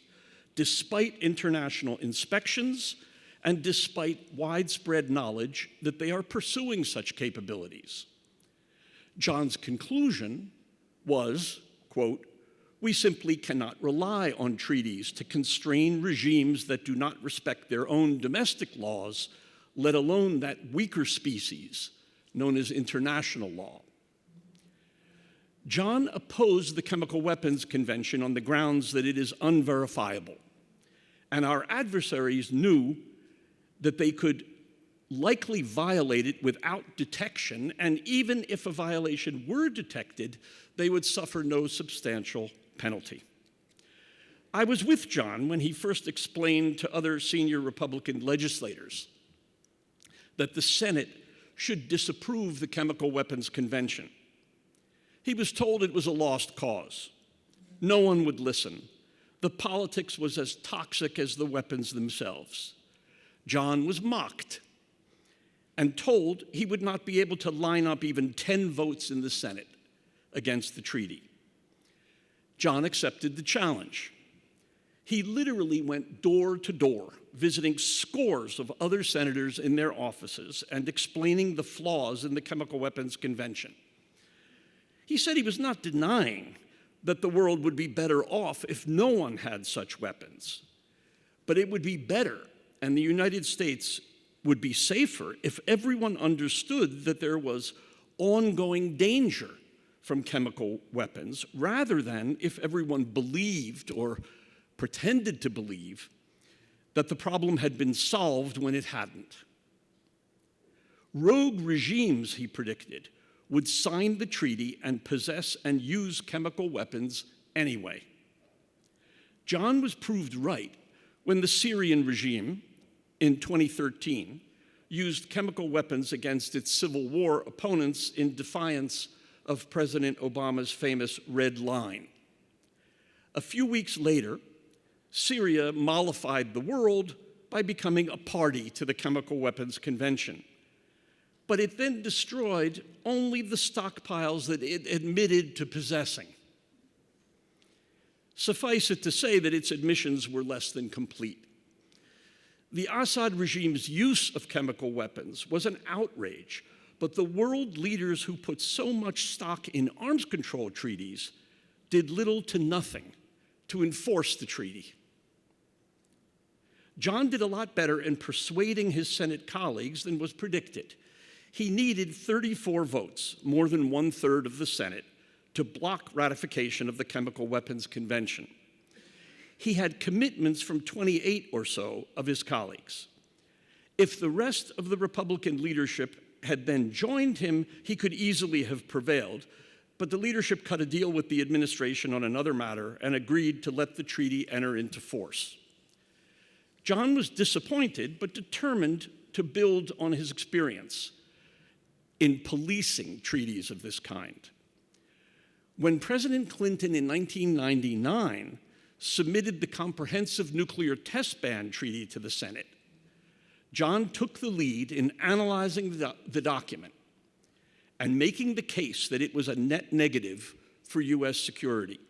despite international inspections, and despite widespread knowledge that they are pursuing such capabilities. Jon's conclusion was, quote, we simply cannot rely on treaties to constrain regimes that do not respect their own domestic laws, let alone that weaker species known as international law. Jon opposed the Chemical Weapons Convention on the grounds that it is unverifiable, and our adversaries knew that they could likely violate it without detection, and even if a violation were detected, they would suffer no substantial penalty. I was with Jon when he first explained to other senior Republican legislators that the Senate should disapprove the Chemical Weapons Convention. He was told it was a lost cause. No one would listen. The politics was as toxic as the weapons themselves. Jon was mocked and told he would not be able to line up even 10 votes in the Senate against the treaty. Jon accepted the challenge. He literally went door to door, visiting scores of other senators in their offices and explaining the flaws in the Chemical Weapons Convention. He said he was not denying that the world would be better off if no one had such weapons, but it would be better and the United States would be safer if everyone understood that there was ongoing danger from chemical weapons, rather than if everyone believed or pretended to believe that the problem had been solved when it hadn't. Rogue regimes, he predicted, would sign the treaty and possess and use chemical weapons anyway. Jon was proved right when the Syrian regime in 2013 used chemical weapons against its civil war opponents in defiance of President Obama's famous red line. A few weeks later, Syria mollified the world by becoming a party to the Chemical Weapons Convention. But it then destroyed only the stockpiles that it admitted to possessing. Suffice it to say that its admissions were less than complete. The Assad regime's use of chemical weapons was an outrage, but the world leaders who put so much stock in arms control treaties did little to nothing to enforce the treaty. Jon did a lot better in persuading his Senate colleagues than was predicted. He needed 34 votes, more than 1/3 of the Senate, to block ratification of the Chemical Weapons Convention. He had commitments from 28 or so of his colleagues. If the rest of the Republican leadership had then joined him, he could easily have prevailed, but the leadership cut a deal with the administration on another matter and agreed to let the treaty enter into force. Jon was disappointed, but determined to build on his experience in policing treaties of this kind. When President Clinton in 1999 submitted the Comprehensive Nuclear Test Ban Treaty to the Senate, Jon took the lead in analyzing the document and making the case that it was a net negative for U.S. security.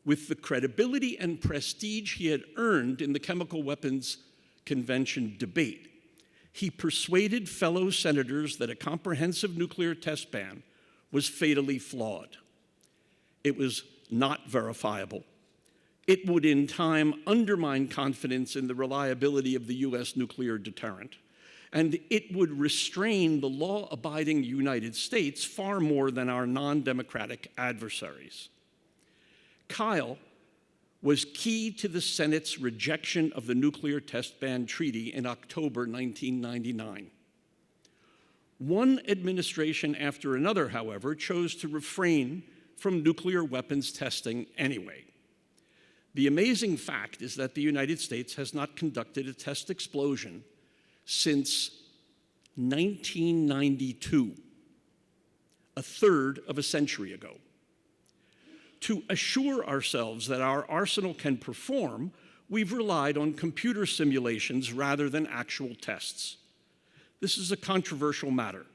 With the credibility and prestige he had earned in the Chemical Weapons Convention debate, he persuaded fellow senators that a comprehensive nuclear test ban was fatally flawed. It was not verifiable. It would in time undermine confidence in the reliability of the U.S. nuclear deterrent, and it would restrain the law-abiding United States far more than our non-democratic adversaries. Kyl was key to the Senate's rejection of the Nuclear Test Ban Treaty in October 1999. One administration after another, however, chose to refrain from nuclear weapons testing anyway. The amazing fact is that the United States has not conducted a test explosion since 1992, a third of a century ago. To assure ourselves that our arsenal can perform, we've relied on computer simulations rather than actual tests. This is a controversial matter,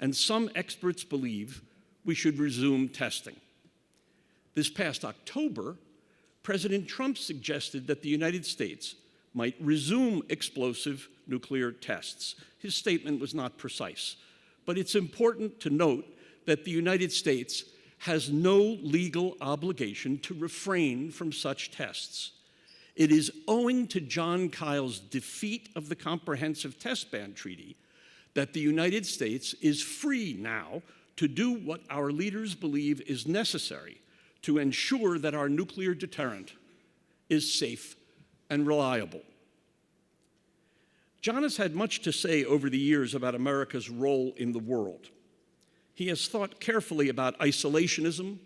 and some experts believe we should resume testing. This past October, President Trump suggested that the United States might resume explosive nuclear tests. His statement was not precise, but it's important to note that the United States has no legal obligation to refrain from such tests. It is owing to Jon Kyl's defeat of the Comprehensive Test Ban Treaty that the United States is free now to do what our leaders believe is necessary to ensure that our nuclear deterrent is safe and reliable. Jon has had much to say over the years about America's role in the world. He has thought carefully about isolationism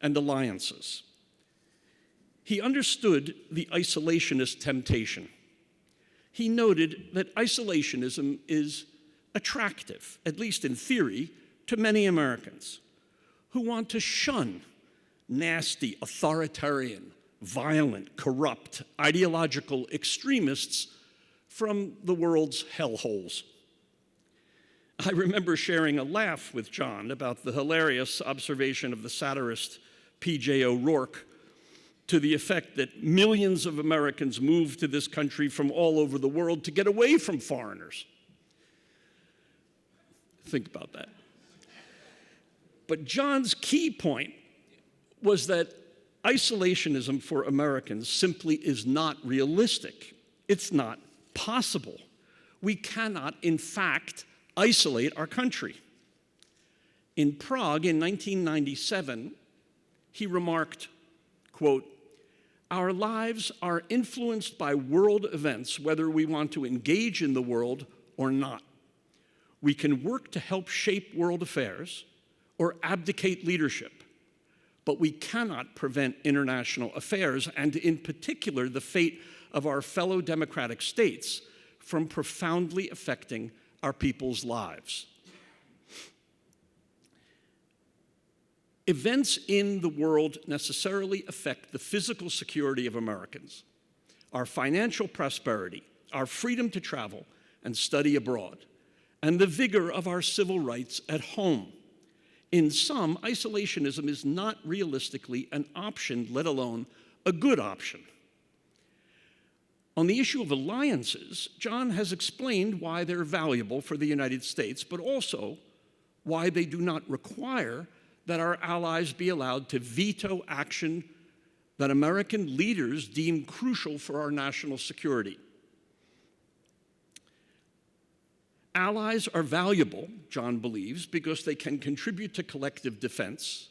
and alliances. He understood the isolationist temptation. He noted that isolationism is attractive, at least in theory, to many Americans who want to shun nasty, authoritarian, violent, corrupt, ideological extremists from the world's hellholes. I remember sharing a laugh with Jon about the hilarious observation of the satirist P.J. O'Rourke to the effect that millions of Americans moved to this country from all over the world to get away from foreigners. Think about that. But Jon's key point was that isolationism for Americans simply is not realistic. It's not possible. We cannot, in fact, isolate our country. In Prague in 1997, he remarked, quote, "Our lives are influenced by world events, whether we want to engage in the world or not. We can work to help shape world affairs or abdicate leadership, but we cannot prevent international affairs, and in particular the fate of our fellow democratic states, from profoundly affecting our people's lives." Events in the world necessarily affect the physical security of Americans, our financial prosperity, our freedom to travel and study abroad, and the vigor of our civil rights at home. In some, isolationism is not realistically an option, let alone a good option. On the issue of alliances, Jon has explained why they're valuable for the United States, but also why they do not require that our allies be allowed to veto action that American leaders deem crucial for our national security. Allies are valuable, Jon believes, because they can contribute to collective defense,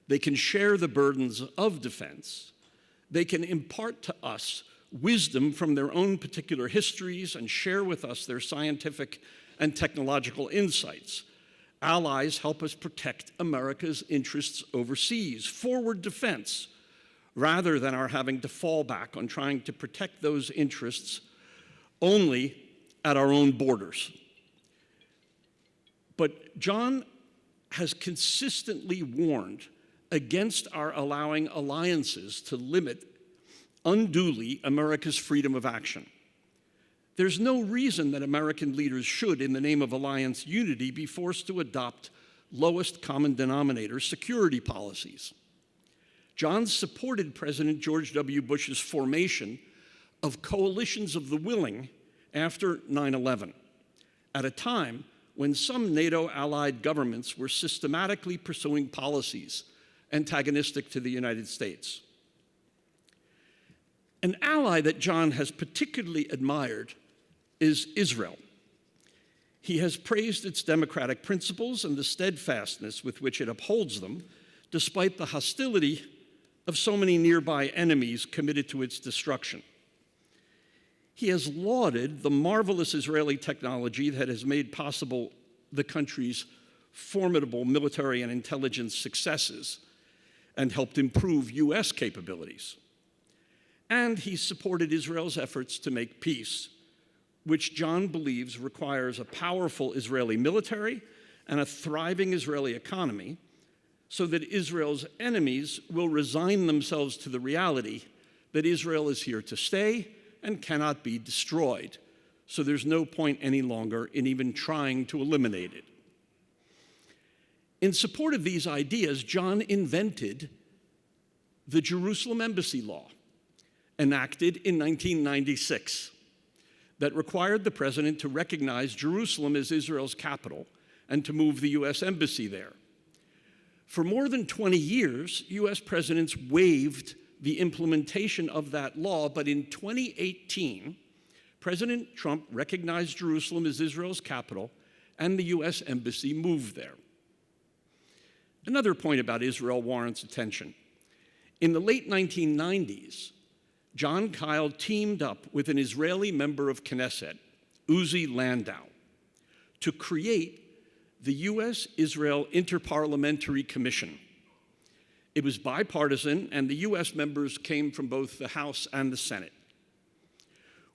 they can share the burdens of defense, they can impart to us wisdom from their own particular histories and share with us their scientific and technological insights. Allies help us protect America's interests overseas, forward defense, rather than our having to fall back on trying to protect those interests only at our own borders. But Jon has consistently warned against our allowing alliances to limit unduly America's freedom of action. There's no reason that American leaders should, in the name of alliance unity, be forced to adopt lowest common denominator security policies. Jon supported President George W. Bush's formation of coalitions of the willing after 9/11, at a time when some NATO-allied governments were systematically pursuing policies antagonistic to the United States. An ally that Jon has particularly admired is Israel. He has praised its democratic principles and the steadfastness with which it upholds them, despite the hostility of so many nearby enemies committed to its destruction. He has lauded the marvelous Israeli technology that has made possible the country's formidable military and intelligence successes and helped improve U.S. capabilities. And he supported Israel's efforts to make peace, which Jon believes requires a powerful Israeli military and a thriving Israeli economy, so that Israel's enemies will resign themselves to the reality that Israel is here to stay and cannot be destroyed. So there's no point any longer in even trying to eliminate it. In support of these ideas, Jon invented the Jerusalem Embassy Law, enacted in 1996, that required the president to recognize Jerusalem as Israel's capital and to move the U.S. Embassy there. For more than 20 years, U.S. presidents waived the implementation of that law, but in 2018, President Trump recognized Jerusalem as Israel's capital, and the U.S. Embassy moved there. Another point about Israel warrants attention. In the late 1990s, Jon Kyl teamed up with an Israeli member of Knesset, Uzi Landau, to create the U.S.-Israel Interparliamentary Commission. It was bipartisan, and the U.S. members came from both the House and the Senate.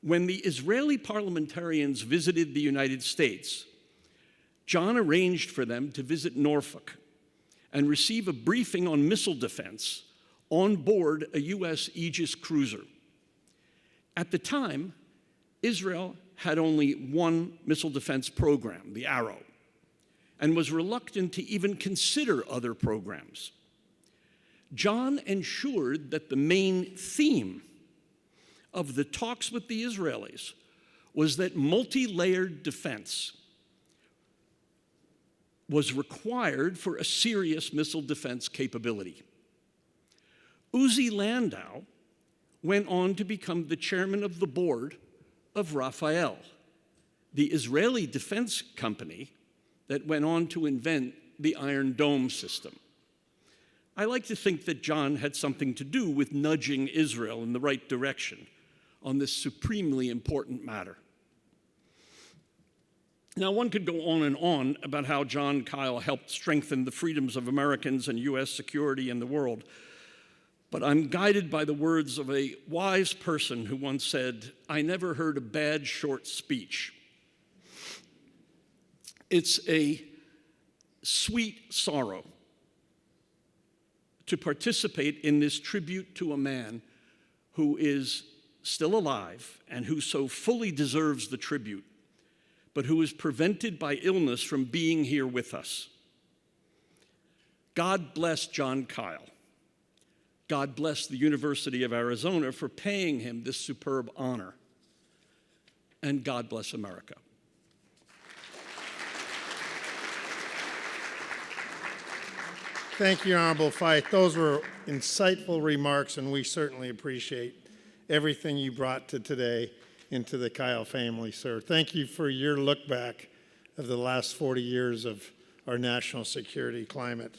When the Israeli parliamentarians visited the United States, Jon arranged for them to visit Norfolk and receive a briefing on missile defense on board a U.S. Aegis cruiser. At the time, Israel had only one missile defense program, the Arrow, and was reluctant to even consider other programs. Jon ensured that the main theme of the talks with the Israelis was that multi-layered defense was required for a serious missile defense capability. Uzi Landau went on to become the chairman of the board of Rafael, the Israeli defense company that went on to invent the Iron Dome system. I like to think that Jon had something to do with nudging Israel in the right direction on this supremely important matter. Now, one could go on and on about how Jon Kyl helped strengthen the freedoms of Americans and U.S. security in the world, but I'm guided by the words of a wise person who once said, "I never heard a bad short speech." It's a sweet sorrow to participate in this tribute to a man who is still alive and who so fully deserves the tribute, but who is prevented by illness from being here with us. God bless Jon Kyl. God bless the University of Arizona for paying him this superb honor. And God bless America. Thank you, Honorable Feith. Those were insightful remarks, and we certainly appreciate everything you brought to today into the Kyl family, sir. Thank you for your look back of the last 40 years of our national security climate.